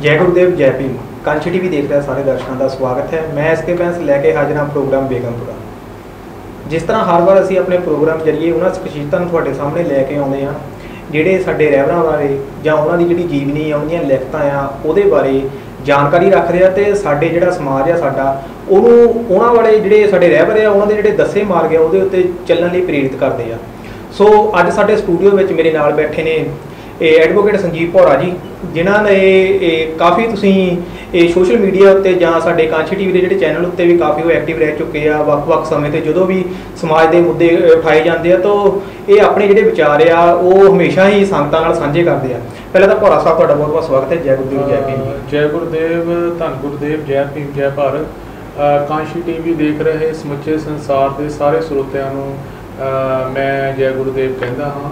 जय गुरुदेव जय भीम। कांची टीवी देख रहे सारे दर्शकों का स्वागत है। मैं एस के बैंस लैके हाजिर हाँ प्रोग्राम बेगमपुरा। जिस तरह हर बार असी अपने प्रोग्राम जरिए उन्होंने शख्सियतों थोड़े सामने लैके आते हैं ਜਿਹੜੇ ਸਾਡੇ ਰਹਿਬਰਾਂ ਬਾਰੇ ਜਾਂ ਉਹਨਾਂ ਦੀ ਜਿਹੜੀ ਜੀਵਨੀ ਆ ਉਹਦੀਆਂ ਲਿਖਤਾਂ ਆ ਉਹਦੇ ਬਾਰੇ ਜਾਣਕਾਰੀ ਰੱਖਦੇ ਆ ਤੇ ਸਾਡੇ ਜਿਹੜਾ ਸਮਾਜ ਆ ਸਾਡਾ ਉਹਨੂੰ ਉਹਨਾਂ ਵਾਲੇ ਜਿਹੜੇ ਸਾਡੇ ਰਹਿਬਰ ਆ ਉਹਨਾਂ ਦੇ ਜਿਹੜੇ ਦੱਸੇ ਮਾਰਗ ਆ ਉਹਦੇ ਉੱਤੇ ਚੱਲਣ ਲਈ ਪ੍ਰੇਰਿਤ ਕਰਦੇ ਆ। ਸੋ ਅੱਜ ਸਾਡੇ ਸਟੂਡੀਓ ਵਿੱਚ ਮੇਰੇ ਨਾਲ ਬੈਠੇ ਨੇ एडवोकेट संजीव भौरा जी, जिन्होंने काफ़ी तुसी सोशल मीडिया उत्ते जां साडे कांची टीवी के जिहड़े चैनल उत्ते भी काफ़ी वो एक्टिव रह चुके हैं। वक्-वक् समय ते जदों भी समाज के मुद्दे उठाए जाते हैं तो ये अपने जिहड़े विचार आ वो हमेशा ही संगतां नाल सांझे करते हैं। पहले तो भौरा साहब तुहाडा बहुत बहुत स्वागत है। जय गुरुदेव जय भीम। जय गुरुदेव, धन गुरुदेव, जय भीम, जय भारत। कांची टीवी देख रहे समुचे संसार के सारे ਸਰੋਤਿਆਂ ਨੂੰ मैं जय गुरुदेव कहता हाँ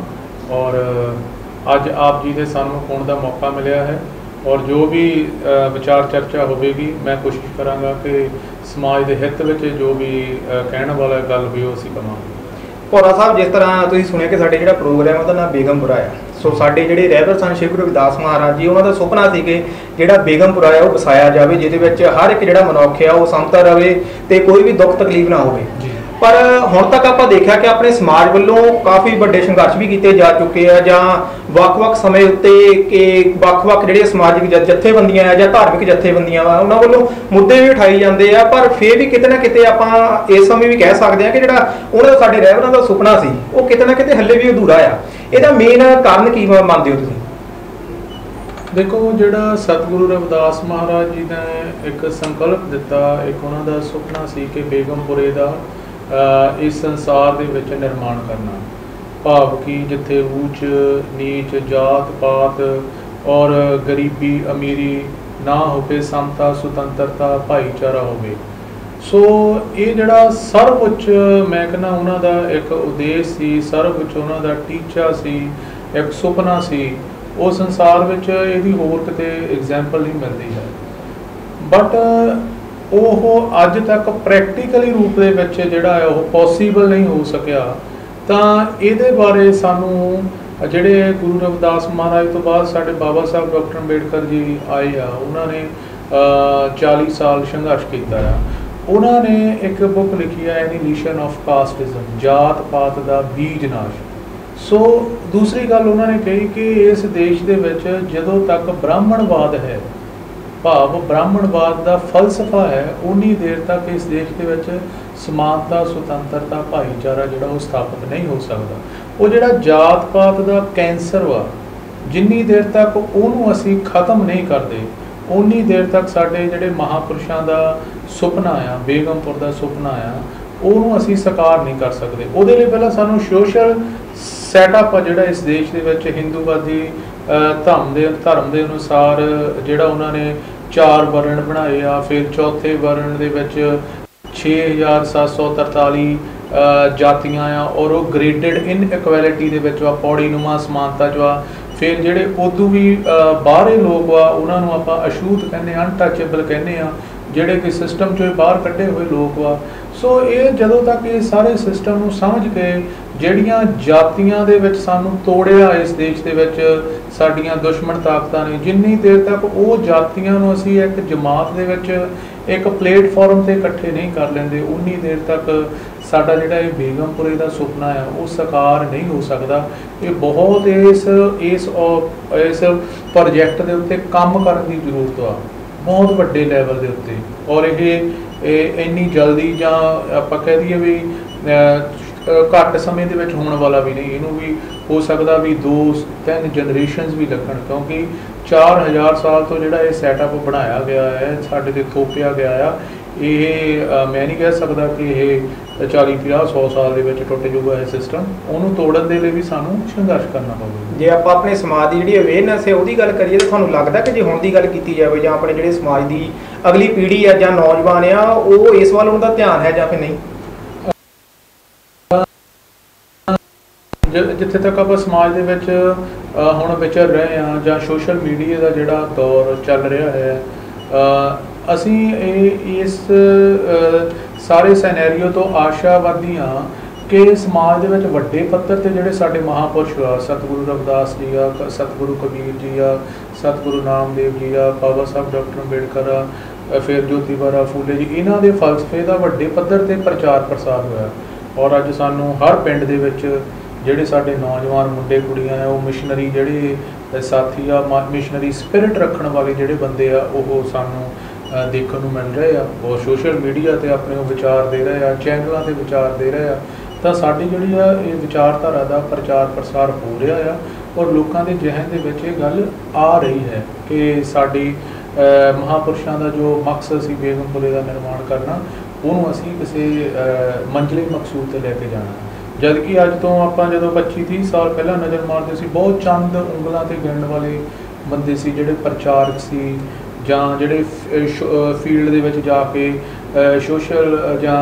और ਅੱਜ ਆਪ ਜੀ ਦੇ ਸਾਨੂੰ ਹੋਣ ਦਾ ਮੌਕਾ ਮਿਲਿਆ ਹੈ ਔਰ ਜੋ ਵੀ ਵਿਚਾਰ ਚਰਚਾ ਹੋਵੇਗੀ ਮੈਂ ਕੋਸ਼ਿਸ਼ ਕਰਾਂਗਾ ਕਿ ਸਮਾਜ ਦੇ ਹਿੱਤ ਵਿੱਚ ਜੋ ਵੀ ਕਹਿਣ ਵਾਲਾ ਗੱਲ ਹੋਈ ਉਹ ਅਸੀਂ ਕਰਾਂਗੇ। ਭੌਰਾ ਸਾਹਿਬ, ਜਿਸ ਤਰ੍ਹਾਂ ਤੁਸੀਂ ਸੁਣਿਆ ਕਿ ਸਾਡੇ ਜਿਹੜਾ ਪ੍ਰੋਗਰਾਮ ਉਹਦਾ ਨਾਮ ਬੇਗਮਪੁਰਾ ਆ। ਸੋ ਸਾਡੇ ਜਿਹੜੇ ਰਹਿਬਰ ਸਨ ਸ਼੍ਰੀ ਗੁਰੂ ਰਵਿਦਾਸ ਮਹਾਰਾਜ ਜੀ, ਉਹਨਾਂ ਦਾ ਸੁਪਨਾ ਸੀ ਕਿ ਜਿਹੜਾ ਬੇਗਮਪੁਰਾ ਆ ਉਹ ਵਸਾਇਆ ਜਾਵੇ ਜਿਹਦੇ ਵਿੱਚ ਹਰ ਇੱਕ ਜਿਹੜਾ ਮਨੁੱਖ ਆ ਉਹ ਸਮਤਾ ਰਵੇ ਤੇ ਕੋਈ ਵੀ ਦੁੱਖ ਤਕਲੀਫ ਨਾ ਹੋਵੇ। पर हुण तक आपां देखिया कि अपने समाज वालों काफ़ी वड्डे संघर्ष भी किए जा चुके हैं जां वक्-वक् समय उत्ते कि वक्-वक् जिहड़े समाजिक जथेबंदियां जां धार्मिक जथेबंदियां वा उन्हां वालों मुद्दे भी उठाए जाते हैं। पर फिर भी किते ना किते आपां इस समय भी कह सकते हैं कि जिहड़ा उन्हां दा साडे रहबरां दा सुपना सी वो किते ना किते हल्ले भी अधूरा आ। इहदा मेन कारण की मानते हो तुसीं? देखो, जिहड़ा सतगुरु रविदास महाराज जी ने एक संकल्प दिता, एक उन्हां दा सुपना सी कि बेगमपुरे दा इस संसार दे विच निर्माण करना, भाव कि जिथे ऊंच नीच जात पात और गरीबी अमीरी ना होवे, समता सुतंत्रता भाईचारा होवे। सो ये जिहड़ा सर्वउच्च मैं कहना उन्हां दा एक उद्देश सी, सर्वउच्च उन्हां दा टीचा सी, एक सुपना सी। वो संसार विच इहदी होर किते एग्जाम्पल नहीं मिलदी है। बट ਉਹ ਅੱਜ तक प्रैक्टिकली रूप ਦੇ ਵਿੱਚ ਜਿਹੜਾ ਹੈ ਉਹ ਪੋਸੀਬਲ ਨਹੀਂ ਹੋ ਸਕਿਆ। ਤਾਂ ਇਹਦੇ ਬਾਰੇ ਸਾਨੂੰ ਜਿਹੜੇ ਗੁਰੂ ਰਵਿਦਾਸ ਮਹਾਰਾਜ ਤੋਂ ਬਾਅਦ ਸਾਡੇ ਬਾਬਾ ਸਾਹਿਬ ਡਾਕਟਰ ਅੰਬੇਡਕਰ ਜੀ ਆਏ ਆ, ਉਹਨਾਂ ਨੇ 40 ਸਾਲ ਸੰਘਰਸ਼ ਕੀਤਾ ਆ। ਉਹਨਾਂ ਨੇ ਇੱਕ ਬੁੱਕ ਲਿਖੀ ਹੈ ਐਨੀਲਿਸ਼ਨ ਆਫ ਕਾਸਟਿਜ਼ਮ, ਜਾਤ ਪਾਤ ਦਾ ਬੀਜ ਨਾਸ਼। ਸੋ ਦੂਸਰੀ ਗੱਲ ਉਹਨਾਂ ਨੇ ਕਹੀ ਕਿ ਇਸ ਦੇਸ਼ ਦੇ ਵਿੱਚ ਜਦੋਂ ਤੱਕ ਬ੍ਰਾਹਮਣਵਾਦ ਹੈ, भाव ब्राह्मणवाद का फलसफा है, उन्नी देर तक इस देश के विच समानता सुतंत्रता भाईचारा जिहड़ा वो स्थापित नहीं हो सकता। वो जिहड़ा जात पात का कैंसर वा, जिन्नी देर तक उहनूं असीं खत्म नहीं करते उन्नी देर तक साडे जिहड़े महापुरुषां दा सुपना आ, बेगमपुर का सुपना आ, उहनूं असीं साकार नहीं कर सकते। उहदे लई पहलां सानूं सोशल सैटअप जिहड़ा इस देश दे विच हिंदूवादी धर्म के अनुसार जिहड़ा उन्होंने 4 वर्ण बनाए आ, फिर चौथे वर्ण दे विच 6743 जातियां आ और वो ग्रेडेड इन इक्वैलिटी दे विच वा, पौड़ी नुमा समानता च वा। फिर जिहड़े उदों भी बाहरे लोग वा उन्हां नूं आपां अछूत कहने, अनटचेबल कहने आ, जिहड़े कि सिस्टम चों बाहर कड्ढे हुए लोग वा। सो ये जदों तक ये सारे सिस्टम नूं समझ के ਜਿਹੜੀਆਂ ਜਾਤੀਆਂ ਦੇ ਵਿੱਚ ਸਾਨੂੰ ਤੋੜਿਆ ਇਸ ਦੇਸ਼ ਦੇ ਵਿੱਚ ਸਾਡੀਆਂ ਦੁਸ਼ਮਣ ਤਾਕਤਾਂ ਨੇ, ਜਿੰਨੀ ਦੇਰ ਤੱਕ ਉਹ ਜਾਤੀਆਂ ਨੂੰ ਅਸੀਂ ਇੱਕ ਜਮਾਤ ਦੇ ਵਿੱਚ ਇੱਕ ਪਲੇਟਫਾਰਮ ਤੇ ਇਕੱਠੇ ਨਹੀਂ ਕਰ ਲੈਂਦੇ, ਉਨੀ ਦੇਰ ਤੱਕ ਸਾਡਾ ਜਿਹੜਾ ਇਹ ਬੇਗਮਪੁਰੇ ਦਾ ਸੁਪਨਾ ਹੈ ਉਹ ਸਾਕਾਰ ਨਹੀਂ ਹੋ ਸਕਦਾ। ਇਹ ਬਹੁਤ ਇਸ ਪ੍ਰੋਜੈਕਟ ਦੇ ਉੱਤੇ ਕੰਮ ਕਰਨ ਦੀ ਜ਼ਰੂਰਤ ਆ, ਬਹੁਤ ਵੱਡੇ ਲੈਵਲ ਦੇ ਉੱਤੇ। ਔਰ ਇਹ ਇੰਨੀ ਜਲਦੀ ਜਾਂ ਆਪਾਂ ਕਹਿ ਦਈਏ ਵੀ घट समय ਦੇ ਵਿੱਚ ਹੋਣ ਵਾਲਾ भी नहीं, ਇਹਨੂੰ भी हो सकता भी 2-3 जनरेशनस भी लगन, क्योंकि 4000 साल तो ਜਿਹੜਾ ਇਹ सैटअप बनाया गया है, ਸਾਡੇ ਤੇ ਥੋਪਿਆ ਗਿਆ ਆ। ਇਹ मैं नहीं कह सकता कि ਇਹ 40-50-100 ਸਾਲ ਦੇ ਵਿੱਚ ਟੁੱਟ ਜਾਊਗਾ ਇਹ ਸਿਸਟਮ। ਉਹਨੂੰ ਤੋੜਨ ਦੇ ਲਈ ਵੀ ਸਾਨੂੰ ਸੰਘਰਸ਼ ਕਰਨਾ ਪਵੇਗਾ। ਜੇ ਆਪਾਂ ਆਪਣੇ ਸਮਾਜ ਦੀ ਜਿਹੜੀ ਅਵੇਅਰਨੈਸ ਹੈ ਉਹਦੀ ਗੱਲ ਕਰੀਏ ਤਾਂ ਤੁਹਾਨੂੰ ਲੱਗਦਾ ਕਿ ਜੇ ਹੁਣ ਦੀ ਗੱਲ ਕੀਤੀ ਜਾਵੇ ਜਾਂ ਆਪਣੇ ਜਿਹੜੇ ਸਮਾਜ ਦੀ ਅਗਲੀ ਪੀੜ੍ਹੀ ਆ ਜਾਂ ਨੌਜਵਾਨ ਆ ਉਹ ਇਸ ਵੱਲ ਉਹਨਾਂ ਦਾ ਧਿਆਨ ਹੈ ਜਾਂ ਫਿਰ ਨਹੀਂ? जिथे तक आप समाज दे विच हुण विचर रहे हैं जां सोशल मीडिया का जिहड़ा दौर चल रहा है, असीं इस सारे सैनैरियो तो आशावादी हाँ ਕਿ ਸਮਾਜ ਦੇ ਵਿੱਚ ਵੱਡੇ ਪੱਧਰ ਤੇ ਜਿਹੜੇ ਸਾਡੇ ਮਹਾਂਪੁਰਸ਼ ਆ, ਸਤਿਗੁਰੂ ਰਵਿਦਾਸ ਜੀ ਆ, ਸਤਿਗੁਰੂ ਕਬੀਰ ਜੀ ਆ, ਸਤਿਗੁਰੂ ਨਾਮਦੇਵ ਜੀ ਆ, ਬਾਬਾ ਸਾਹਿਬ ਡਾਕਟਰ ਅੰਬੇਡਕਰ ਆ, ਫਿਰ ਜੋਤੀਬਾ ਫੂਲੇ ਜੀ, ਇਹਨਾਂ ਦੇ ਫਲਸਫੇ ਦਾ ਵੱਡੇ ਪੱਧਰ ਤੇ ਪ੍ਰਚਾਰ ਪ੍ਰਸਾਰ ਹੋਇਆ। ਔਰ ਅੱਜ ਸਾਨੂੰ ਹਰ ਪਿੰਡ ਦੇ ਵਿੱਚ ਜਿਹੜੇ ਸਾਡੇ ਨੌਜਵਾਨ ਮੁੰਡੇ ਕੁੜੀਆਂ ਆ, ਉਹ ਮਿਸ਼ਨਰੀ ਜਿਹੜੇ ਸਾਥੀ ਆ, ਮਿਸ਼ਨਰੀ ਸਪਿਰਿਟ ਰੱਖਣ ਵਾਲੇ ਜਿਹੜੇ ਬੰਦੇ ਆ, ਉਹ ਸਾਨੂੰ ਦੇਖਣ ਨੂੰ ਮਿਲ ਰਹੇ ਆ। ਉਹ ਸੋਸ਼ਲ ਮੀਡੀਆ ਤੇ ਆਪਣੇ ਉਹ ਵਿਚਾਰ ਦੇ ਰਹੇ ਆ, ਚੈਨਲਾਂ ਤੇ ਵਿਚਾਰ ਦੇ ਰਹੇ ਆ। ਤਾਂ ਸਾਡੀ ਜਿਹੜੀ ਆ ਇਹ ਵਿਚਾਰਧਾਰਾ ਦਾ ਪ੍ਰਚਾਰ ਪ੍ਰਸਾਰ ਹੋ ਰਿਹਾ ਆ, ਔਰ ਲੋਕਾਂ ਦੇ ਜ਼ਿਹਨ ਦੇ ਵਿੱਚ ਇਹ ਗੱਲ ਆ ਰਹੀ ਹੈ ਕਿ ਸਾਡੀ ਮਹਾਂਪੁਰਸ਼ਾਂ ਦਾ ਜੋ ਮਕਸਦ ਸੀ ਬੇਗਮਪੁਰੇ ਦਾ ਨਿਰਮਾਣ ਕਰਨਾ, ਉਹਨੂੰ ਅਸੀਂ ਕਿਸੇ ਮੰਜ਼ਿਲੇ ਮਕਸੂਦ ਤੇ ਲੈ ਕੇ ਜਾਣਾ। ਜਦ ਕਿ ਅੱਜ ਤੋਂ ਆਪਾਂ ਜਦੋਂ 25-30 ਸਾਲ ਪਹਿਲਾਂ ਨਜ਼ਰ ਮਾਰਦੇ ਸੀ, ਬਹੁਤ ਚੰਦ ਉਂਗਲਾਂ ਤੇ ਗਿਣਨ ਵਾਲੇ ਬੰਦੇ ਸੀ ਜਿਹੜੇ ਪ੍ਰਚਾਰਕ ਸੀ, ਜਾਂ ਜਿਹੜੇ ਫੀਲਡ ਦੇ ਵਿੱਚ ਜਾ ਕੇ ਸੋਸ਼ਲ ਜਾਂ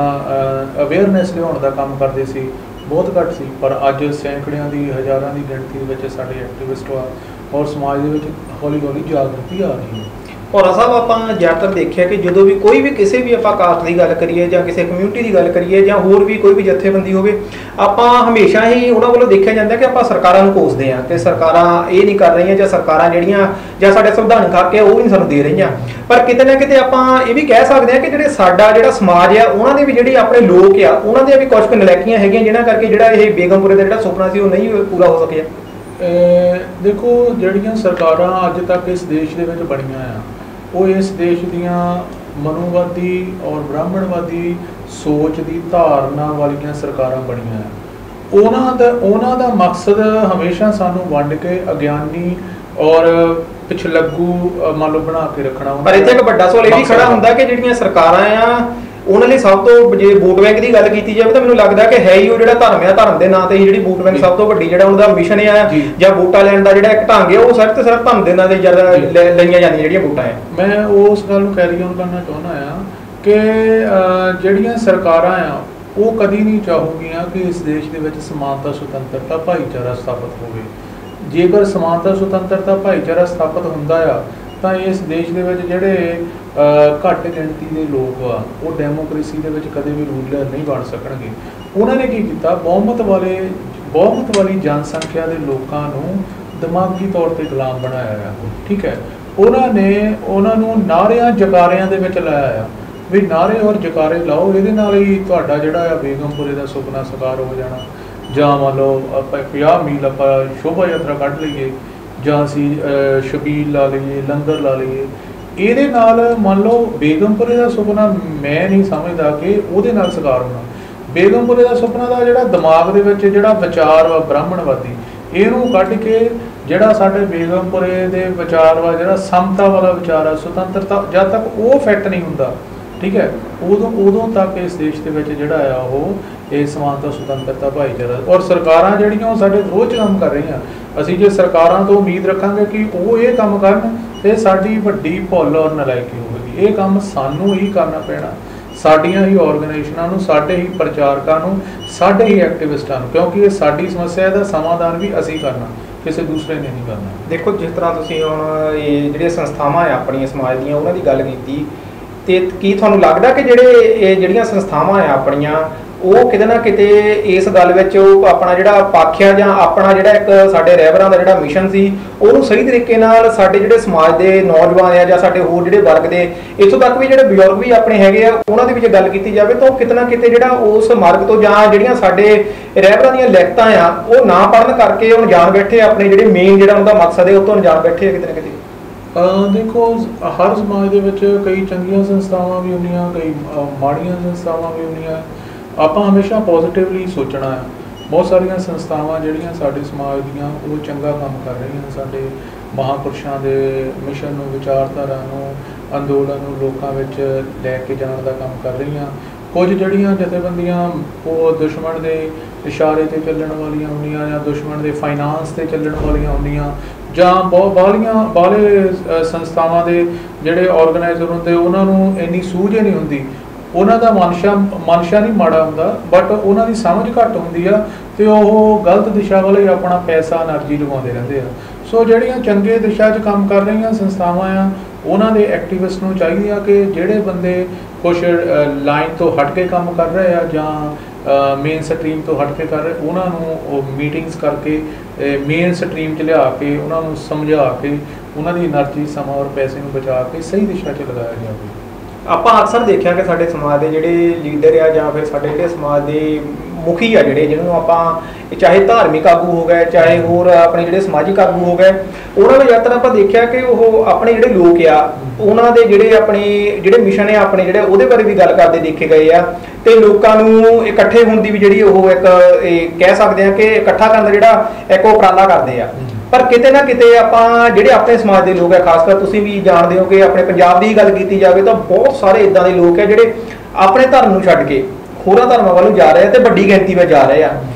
ਅਵੇਅਰਨੈਸ ਲਿਆਉਣ ਦਾ ਕੰਮ ਕਰਦੇ ਸੀ, ਬਹੁਤ ਘੱਟ ਸੀ। ਪਰ ਅੱਜ ਸੈਂਕੜਿਆਂ ਦੀ, ਹਜ਼ਾਰਾਂ ਦੀ ਗਿਣਤੀ ਦੇ ਵਿੱਚ ਸਾਡੇ ਐਕਟਿਵਿਸਟ ਆ, ਔਰ ਸਮਾਜ ਦੇ ਵਿੱਚ ਹੌਲੀ ਹੌਲੀ ਜਾਗਰੂਕਤੀ ਆ ਰਹੀ ਹੈ। ਔਰ ਸਾਹਿਬ ਆਪਾਂ ਜ਼ਿਆਦਾਤਰ ਦੇਖਿਆ ਕਿ ਜਦੋਂ ਵੀ ਕੋਈ ਵੀ ਕਿਸੇ ਵੀ ਆਪਾਂ ਕਾਸਟ ਦੀ ਗੱਲ ਕਰੀਏ ਜਾਂ ਕਿਸੇ ਕਮਿਊਨਿਟੀ ਦੀ ਗੱਲ ਕਰੀਏ ਜਾਂ ਹੋਰ ਵੀ ਕੋਈ ਵੀ ਜਥੇਬੰਦੀ ਹੋਵੇ, ਆਪਾਂ ਹਮੇਸ਼ਾ ਹੀ ਉਹਨਾਂ ਵੱਲੋਂ ਦੇਖਿਆ ਜਾਂਦਾ ਕਿ ਆਪਾਂ ਸਰਕਾਰਾਂ ਨੂੰ ਕੋਸਦੇ ਹਾਂ ਕਿ ਸਰਕਾਰਾਂ ਇਹ ਨਹੀਂ ਕਰ ਰਹੀਆਂ, ਜਾਂ ਸਰਕਾਰਾਂ ਜਿਹੜੀਆਂ ਜਾਂ ਸਾਡੇ ਸੰਵਿਧਾਨਕ ਹੱਕ ਆ ਉਹ ਵੀ ਨਹੀਂ ਸਾਨੂੰ ਦੇ ਰਹੀਆਂ। ਪਰ ਕਿਤੇ ਨਾ ਕਿਤੇ ਆਪਾਂ ਇਹ ਵੀ ਕਹਿ ਸਕਦੇ ਹਾਂ ਕਿ ਜਿਹੜੇ ਸਾਡਾ ਜਿਹੜਾ ਸਮਾਜ ਆ, ਉਹਨਾਂ ਦੇ ਵੀ ਜਿਹੜੇ ਆਪਣੇ ਲੋਕ ਆ, ਉਹਨਾਂ ਦੇ ਵੀ ਕੁਝ ਕੁ ਨਲਾਇਕੀਆਂ ਹੈਗੀਆਂ ਜਿਨ੍ਹਾਂ ਕਰਕੇ ਜਿਹੜਾ ਇਹ ਬੇਗਮਪੁਰੇ ਦਾ ਜਿਹੜਾ ਸੁਪਨਾ ਸੀ ਉਹ ਨਹੀਂ ਪੂਰਾ ਹੋ ਸਕਿਆ। ਦੇਖੋ, ਜਿਹੜੀਆਂ ਸਰਕਾਰਾਂ ਅੱਜ ਤੱਕ ਇਸ ਦੇਸ਼ ਦੇ ਵਿੱਚ ਬਣੀਆਂ ਆ, ਉਹ ਇਸ ਦੇਸ਼ ਦੀਆਂ ਮਨੋਵਾਦੀ ਔਰ ਬ੍ਰਾਹਮਣਵਾਦੀ ਸੋਚ ਦੀ ਧਾਰਨਾ ਵਾਲੀਆਂ ਸਰਕਾਰਾਂ ਬਣੀਆਂ ਆ। ਉਹਨਾਂ ਦਾ ਮਕਸਦ ਹਮੇਸ਼ਾ ਸਾਨੂੰ ਵੰਡ ਕੇ ਅਗਿਆਨੀ ਔਰ ਪਿਛਲੱਗੂ ਮੰਨ ਲਓ ਬਣਾ ਕੇ ਰੱਖਣਾ। ਪਰ ਇੱਥੇ ਇੱਕ ਵੱਡਾ ਸਵਾਲ ਇਹ ਵੀ ਖੜਾ ਹੁੰਦਾ ਕਿ ਜਿਹੜੀਆਂ ਸਰਕਾਰਾਂ ਆ, ਉਹਨਾਂ ਲਈ ਸਭ ਤੋਂ ਜੇ ਵੋਟ ਬੈਂਕ ਦੀ ਗੱਲ ਕੀਤੀ ਜਾਵੇ ਤਾਂ ਮੈਨੂੰ ਲੱਗਦਾ ਕਿ ਹੈ ਹੀ ਉਹ ਜਿਹੜਾ ਧਰਮ ਆ, ਧਰਮ ਦੇ ਨਾਂ ਤੇ ਹੀ ਜਿਹੜੀ ਵੋਟ ਬੈਂਕ ਸਭ ਤੋਂ ਵੱਡੀ ਜਿਹੜਾ ਉਹਦਾ ਮਿਸ਼ਨ ਆ ਜਾਂ ਵੋਟਾਂ ਲੈਣ ਦਾ ਜਿਹੜਾ ਇੱਕ ਢੰਗ ਆ, ਉਹ ਸਿਰਫ ਤੇ ਸਿਰਫ ਧਰਮ ਦੇ ਨਾਂ ਤੇ ਜ਼ਿਆਦਾ ਲਈਆਂ ਜਾਂਦੀਆਂ ਜਿਹੜੀਆਂ ਵੋਟਾਂ ਆ। ਮੈਂ ਉਸ ਗੱਲ ਨੂੰ ਕੈਰੀ ਔਨ ਕਰਨਾ ਚਾਹੁੰਦਾ ਆ ਕਿ ਜਿਹੜੀਆਂ ਸਰਕਾਰਾਂ ਆ, ਉਹ ਕਦੀ ਨਹੀਂ ਚਾਹੂਗੀਆਂ ਕਿ ਇਸ ਦੇਸ਼ ਦੇ ਵਿੱਚ ਸਮਾਨਤਾ, ਸੁਤੰਤਰਤਾ, ਭਾਈਚਾਰਾ ਸਥਾਪਿਤ ਹੋਵੇ। ਜੇਕਰ ਸਮਾਨਤਾ, ਸੁਤੰਤਰਤਾ, ਭਾਈਚਾਰਾ ਸਥਾਪਿਤ ਹੁੰਦਾ ਆ ਤਾਂ ਇਸ ਦੇਸ਼ ਦੇ ਵਿੱਚ ਜਿਹੜੇ ਘੱਟ ਗਿਣਤੀ ਦੇ ਲੋਕ ਆ, ਉਹ ਡੈਮੋਕ੍ਰੇਸੀ ਦੇ ਵਿੱਚ ਕਦੇ ਵੀ ਰੂਲਰ ਨਹੀਂ ਬਣ ਸਕਣਗੇ। ਉਹਨਾਂ ਨੇ ਕੀ ਕੀਤਾ, ਬਹੁਮਤ ਵਾਲੀ ਜਨਸੰਖਿਆ ਦੇ ਲੋਕਾਂ ਨੂੰ ਦਿਮਾਗੀ ਤੌਰ ਤੇ ਗੁਲਾਮ ਬਣਾਇਆ ਆ। ਠੀਕ ਹੈ, ਉਹਨਾਂ ਨੂੰ ਨਾਅਰਿਆਂ ਜਕਾਰਿਆਂ ਦੇ ਵਿੱਚ ਲਾਇਆ ਆ ਵੀ ਨਾਅਰੇ ਔਰ ਜਕਾਰੇ ਲਾਓ, ਇਹਦੇ ਨਾਲ ਹੀ ਤੁਹਾਡਾ ਜਿਹੜਾ ਆ ਬੇਗਮਪੁਰੇ ਦਾ ਸੁਪਨਾ ਸਾਕਾਰ ਹੋ ਜਾਣਾ। ਜਾਂ ਮੰਨ ਲਓ ਆਪਾਂ 50 ਮੀਲ ਆਪਾਂ ਸ਼ੋਭਾ ਯਾਤਰਾ ਕੱਢ ਲਈਏ, ਜਾਂ ਅਸੀਂ ਛਬੀਲ ਲਾ ਲਈਏ, ਲੰਗਰ ਲਾ ਲਈਏ, ਇਹਦੇ ਨਾਲ ਮੰਨ ਲਓ ਬੇਗਮਪੁਰੇ ਦਾ ਸੁਪਨਾ ਮੈਂ ਨਹੀਂ ਸਮਝਦਾ ਕਿ ਉਹਦੇ ਨਾਲ ਸਾਕਾਰ ਹੋਣਾ। ਬੇਗਮਪੁਰੇ ਦਾ ਸੁਪਨਾ ਦਾ ਜਿਹੜਾ ਦਿਮਾਗ ਦੇ ਵਿੱਚ ਜਿਹੜਾ ਵਿਚਾਰ ਵਾ ਬ੍ਰਾਹਮਣਵਾਦੀ, ਇਹਨੂੰ ਕੱਢ ਕੇ ਜਿਹੜਾ ਸਾਡੇ ਬੇਗਮਪੁਰੇ ਦੇ ਵਿਚਾਰ ਵਾ, ਜਿਹੜਾ ਸਮਤਾ ਵਾਲਾ ਵਿਚਾਰ ਆ, ਸੁਤੰਤਰਤਾ, ਜਦ ਤੱਕ ਉਹ ਫਿੱਟ ਨਹੀਂ ਹੁੰਦਾ, ਠੀਕ ਹੈ, ਉਦੋਂ ਤੱਕ ਇਸ ਦੇਸ਼ ਦੇ ਵਿੱਚ ਜਿਹੜਾ ਆ ਉਹ ਇਹ ਸਮਾਨਤਾ, ਸੁਤੰਤਰਤਾ, ਭਾਈਚਾਰਾ ਔਰ ਸਰਕਾਰਾਂ ਜਿਹੜੀਆਂ ਉਹ ਸਾਡੇ ਵਿਰੋਧ ਕੰਮ ਕਰ ਰਹੀਆਂ। ਅਸੀਂ ਜੇ ਸਰਕਾਰਾਂ ਤੋਂ ਉਮੀਦ ਰੱਖਾਂਗੇ ਕਿ ਉਹ ਇਹ ਕੰਮ ਕਰਨ, ਤੇ ਸਾਡੀ ਵੱਡੀ ਭੁੱਲ ਔਰ ਨਲਾਇਕੀ ਹੋਵੇਗੀ। ਇਹ ਕੰਮ ਸਾਨੂੰ ਹੀ ਕਰਨਾ ਪੈਣਾ, ਸਾਡੀਆਂ ਹੀ ਆਰਗੇਨਾਈਜੇਸ਼ਨਾਂ ਨੂੰ, ਸਾਡੇ ਹੀ ਪ੍ਰਚਾਰਕਾਂ ਨੂੰ, ਸਾਡੇ ਹੀ ਐਕਟਿਵਿਸਟਾਂ ਨੂੰ, ਕਿਉਂਕਿ ਇਹ ਸਾਡੀ ਸਮੱਸਿਆ ਦਾ ਸਮਾਧਾਨ ਵੀ ਅਸੀਂ ਕਰਨਾ, ਕਿਸੇ ਦੂਸਰੇ ਨੇ ਨਹੀਂ ਕਰਨਾ। ਦੇਖੋ, ਜਿਸ ਤਰ੍ਹਾਂ ਤੁਸੀਂ ਹੁਣ ਇਹ ਜਿਹੜੀਆਂ ਸੰਸਥਾਵਾਂ ਆ ਆਪਣੀਆਂ ਸਮਾਜ ਦੀਆਂ, ਉਹਨਾਂ ਦੀ ਗੱਲ ਕੀਤੀ, ਤੇ ਕੀ ਤੁਹਾਨੂੰ ਲੱਗਦਾ ਕਿ ਜਿਹੜੀਆਂ ਸੰਸਥਾਵਾਂ ਆ ਆਪਣੀਆਂ, ਉਹ ਕਿਤੇ ਨਾ ਕਿਤੇ ਇਸ ਗੱਲ ਵਿੱਚ ਉਹ ਆਪਣਾ ਜਿਹੜਾ ਪੱਖ ਆ ਜਾਂ ਆਪਣਾ ਜਿਹੜਾ ਇੱਕ ਸਾਡੇ ਰਹਿਬਰਾਂ ਦਾ ਜਿਹੜਾ ਮਿਸ਼ਨ ਸੀ, ਉਹਨੂੰ ਸਹੀ ਤਰੀਕੇ ਨਾਲ ਸਾਡੇ ਜਿਹੜੇ ਸਮਾਜ ਦੇ ਨੌਜਵਾਨ ਆ ਜਾਂ ਸਾਡੇ ਹੋਰ ਜਿਹੜੇ ਵਰਗ ਦੇ, ਇੱਥੋਂ ਤੱਕ ਵੀ ਜਿਹੜੇ ਬਜ਼ੁਰਗ ਵੀ ਆਪਣੇ ਹੈਗੇ ਆ, ਉਹਨਾਂ ਦੇ ਵਿੱਚ ਗੱਲ ਕੀਤੀ ਜਾਵੇ ਤਾਂ ਉਹ ਕਿਤੇ ਨਾ ਕਿਤੇ ਜਿਹੜਾ ਉਸ ਮਾਰਗ ਤੋਂ ਜਾਂ ਜਿਹੜੀਆਂ ਸਾਡੇ ਰਹਿਬਰਾਂ ਦੀਆਂ ਲਿਖਤਾਂ ਆ, ਉਹ ਨਾ ਪੜ੍ਹਨ ਕਰਕੇ ਉਹ ਅਣਜਾਣ ਬੈਠੇ, ਆਪਣੇ ਜਿਹੜੇ ਮੇਨ ਜਿਹੜਾ ਉਹਦਾ ਮਕਸਦ ਹੈ ਉਹ ਤੋਂ ਅਣਜਾਣ ਬੈਠੇ ਆ ਕਿਤੇ ਨਾ ਕਿਤੇ। ਦੇਖੋ, ਹਰ ਸਮਾਜ ਦੇ ਵਿੱਚ ਕਈ ਚੰਗੀਆਂ ਸੰਸਥਾਵਾਂ ਵੀ ਹੁੰਦੀਆਂ, ਕਈ ਮਾੜੀਆਂ ਸੰਸਥਾਵਾਂ ਵੀ ਹੁੰਦੀਆਂ। ਆਪਾਂ ਹਮੇਸ਼ਾ ਪੋਜ਼ਿਟਿਵਲੀ ਸੋਚਣਾ ਹੈ। ਬਹੁਤ ਸਾਰੀਆਂ ਸੰਸਥਾਵਾਂ ਜਿਹੜੀਆਂ ਸਾਡੇ ਸਮਾਜ ਦੀਆਂ ਉਹ ਚੰਗਾ ਕੰਮ ਕਰ ਰਹੀਆਂ, ਸਾਡੇ ਮਹਾਂਪੁਰਸ਼ਾਂ ਦੇ ਮਿਸ਼ਨ ਨੂੰ, ਵਿਚਾਰਧਾਰਾ ਨੂੰ, ਅੰਦੋਲਨ ਨੂੰ ਲੋਕਾਂ ਵਿੱਚ ਲੈ ਕੇ ਜਾਣ ਦਾ ਕੰਮ ਕਰ ਰਹੀਆਂ। ਕੁਝ ਜਿਹੜੀਆਂ ਜਥੇਬੰਦੀਆਂ ਉਹ ਦੁਸ਼ਮਣ ਦੇ ਇਸ਼ਾਰੇ 'ਤੇ ਚੱਲਣ ਵਾਲੀਆਂ ਹੁੰਦੀਆਂ, ਜਾਂ ਦੁਸ਼ਮਣ ਦੇ ਫਾਈਨਾਂਸ 'ਤੇ ਚੱਲਣ ਵਾਲੀਆਂ ਹੁੰਦੀਆਂ, ਜਾਂ ਬਾਹਲੇ ਸੰਸਥਾਵਾਂ ਦੇ ਜਿਹੜੇ ਆਰਗੇਨਾਈਜ਼ਰ ਹੁੰਦੇ, ਉਹਨਾਂ ਨੂੰ ਇੰਨੀ ਸੂਝ ਹੀ ਨਹੀਂ ਹੁੰਦੀ। ਉਹਨਾਂ ਦਾ ਮਨਸ਼ਾ ਨਹੀਂ ਮਾੜਾ ਹੁੰਦਾ, ਬਟ ਉਹਨਾਂ ਦੀ ਸਮਝ ਘੱਟ ਹੁੰਦੀ ਆ, ਅਤੇ ਉਹ ਗਲਤ ਦਿਸ਼ਾ ਵੱਲ ਹੀ ਆਪਣਾ ਪੈਸਾ, ਐਨਰਜੀ ਲਗਾਉਂਦੇ ਰਹਿੰਦੇ ਆ। ਸੋ ਜਿਹੜੀਆਂ ਚੰਗੇ ਦਿਸ਼ਾ 'ਚ ਕੰਮ ਕਰ ਰਹੀਆਂ ਸੰਸਥਾਵਾਂ ਆ, ਉਹਨਾਂ ਦੇ ਐਕਟਿਵਿਸਟ ਨੂੰ ਚਾਹੀਦੀ ਆ ਕਿ ਜਿਹੜੇ ਬੰਦੇ ਕੁਛ ਲਾਈਨ ਤੋਂ ਹਟ ਕੇ ਕੰਮ ਕਰ ਰਹੇ ਆ, ਜਾਂ ਮੇਨ ਸਟਰੀਮ ਤੋਂ ਹਟ ਕੇ ਕਰ ਰਹੇ, ਉਹਨਾਂ ਨੂੰ ਮੀਟਿੰਗਸ ਕਰਕੇ ਮੇਨ ਸਟਰੀਮ 'ਚ ਲਿਆ ਕੇ ਉਹਨਾਂ ਨੂੰ ਸਮਝਾ ਕੇ ਉਹਨਾਂ ਦੀ એનર્ਜੀ ਸਮਾਂ ਔਰ ਪੈਸੇ ਨੂੰ ਬਚਾ ਕੇ ਸਹੀ ਦਿਸ਼ਾ 'ਚ ਲਗਾਇਆ ਜਾਵੇ। ਆਪਾਂ ਅਕਸਰ ਦੇਖਿਆ ਕਿ ਸਾਡੇ ਸਮਾਜ ਦੇ ਜਿਹੜੇ ਲੀਡਰ ਆ ਜਾਂ ਫਿਰ ਸਾਡੇ ਜਿਹੜੇ ਸਮਾਜ ਦੇ ਮੁਖੀ ਆ ਜਿਹੜੇ ਜਿਹਨੂੰ ਆਪਾਂ ਚਾਹੇ ਧਾਰਮਿਕ ਆਗੂ ਹੋ ਗਏ ਚਾਹੇ ਹੋਰ ਆਪਣੇ ਜਿਹੜੇ ਸਮਾਜਿਕ ਆਗੂ ਹੋ ਗਏ, ਉਹਨਾਂ ਨੂੰ ਜ਼ਿਆਦਾਤਰ ਆਪਾਂ ਦੇਖਿਆ ਕਿ ਉਹ ਆਪਣੇ ਜਿਹੜੇ ਲੋਕ ਆ ਉਹਨਾਂ ਦੇ ਜਿਹੜੇ ਆਪਣੇ ਜਿਹੜੇ ਮਿਸ਼ਨ ਆ ਆਪਣੇ ਜਿਹੜੇ ਉਹਦੇ ਬਾਰੇ ਵੀ ਗੱਲ ਕਰਦੇ ਦੇਖੇ ਗਏ ਆ ਤੇ ਲੋਕਾਂ ਨੂੰ ਇਕੱਠੇ ਹੋਣ ਦੀ ਵੀ ਜਿਹੜੀ ਉਹ ਇੱਕ ਕਹਿ ਸਕਦੇ ਆ ਕਿ ਇਕੱਠਾ ਕਰਨ ਦਾ ਜਿਹੜਾ ਇੱਕ ਉਪਰਾਲਾ ਕਰਦੇ ਆ। ਪਰ ਕਿਤੇ ਨਾ ਕਿਤੇ ਆਪਾਂ ਜਿਹੜੇ ਆਪਣੇ ਸਮਾਜ ਦੇ ਲੋਕ ਆ, ਖਾਸ ਕਰ ਤੁਸੀਂ ਵੀ ਜਾਣਦੇ ਹੋ ਕਿ ਆਪਣੇ ਪੰਜਾਬ ਦੀ ਗੱਲ ਕੀਤੀ ਜਾਵੇ ਤਾਂ ਬਹੁਤ ਸਾਰੇ ਇਦਾਂ ਦੇ ਲੋਕ ਆ ਜਿਹੜੇ ਆਪਣੇ ਧਰਮ ਨੂੰ ਛੱਡ ਕੇ ਹੋਰਾਂ ਧਰਮਾਂ ਵੱਲ ਜਾ ਰਹੇ ਆ ਤੇ ਵੱਡੀ ਗਿਣਤੀ ਵਿੱਚ ਜਾ ਰਹੇ ਆ।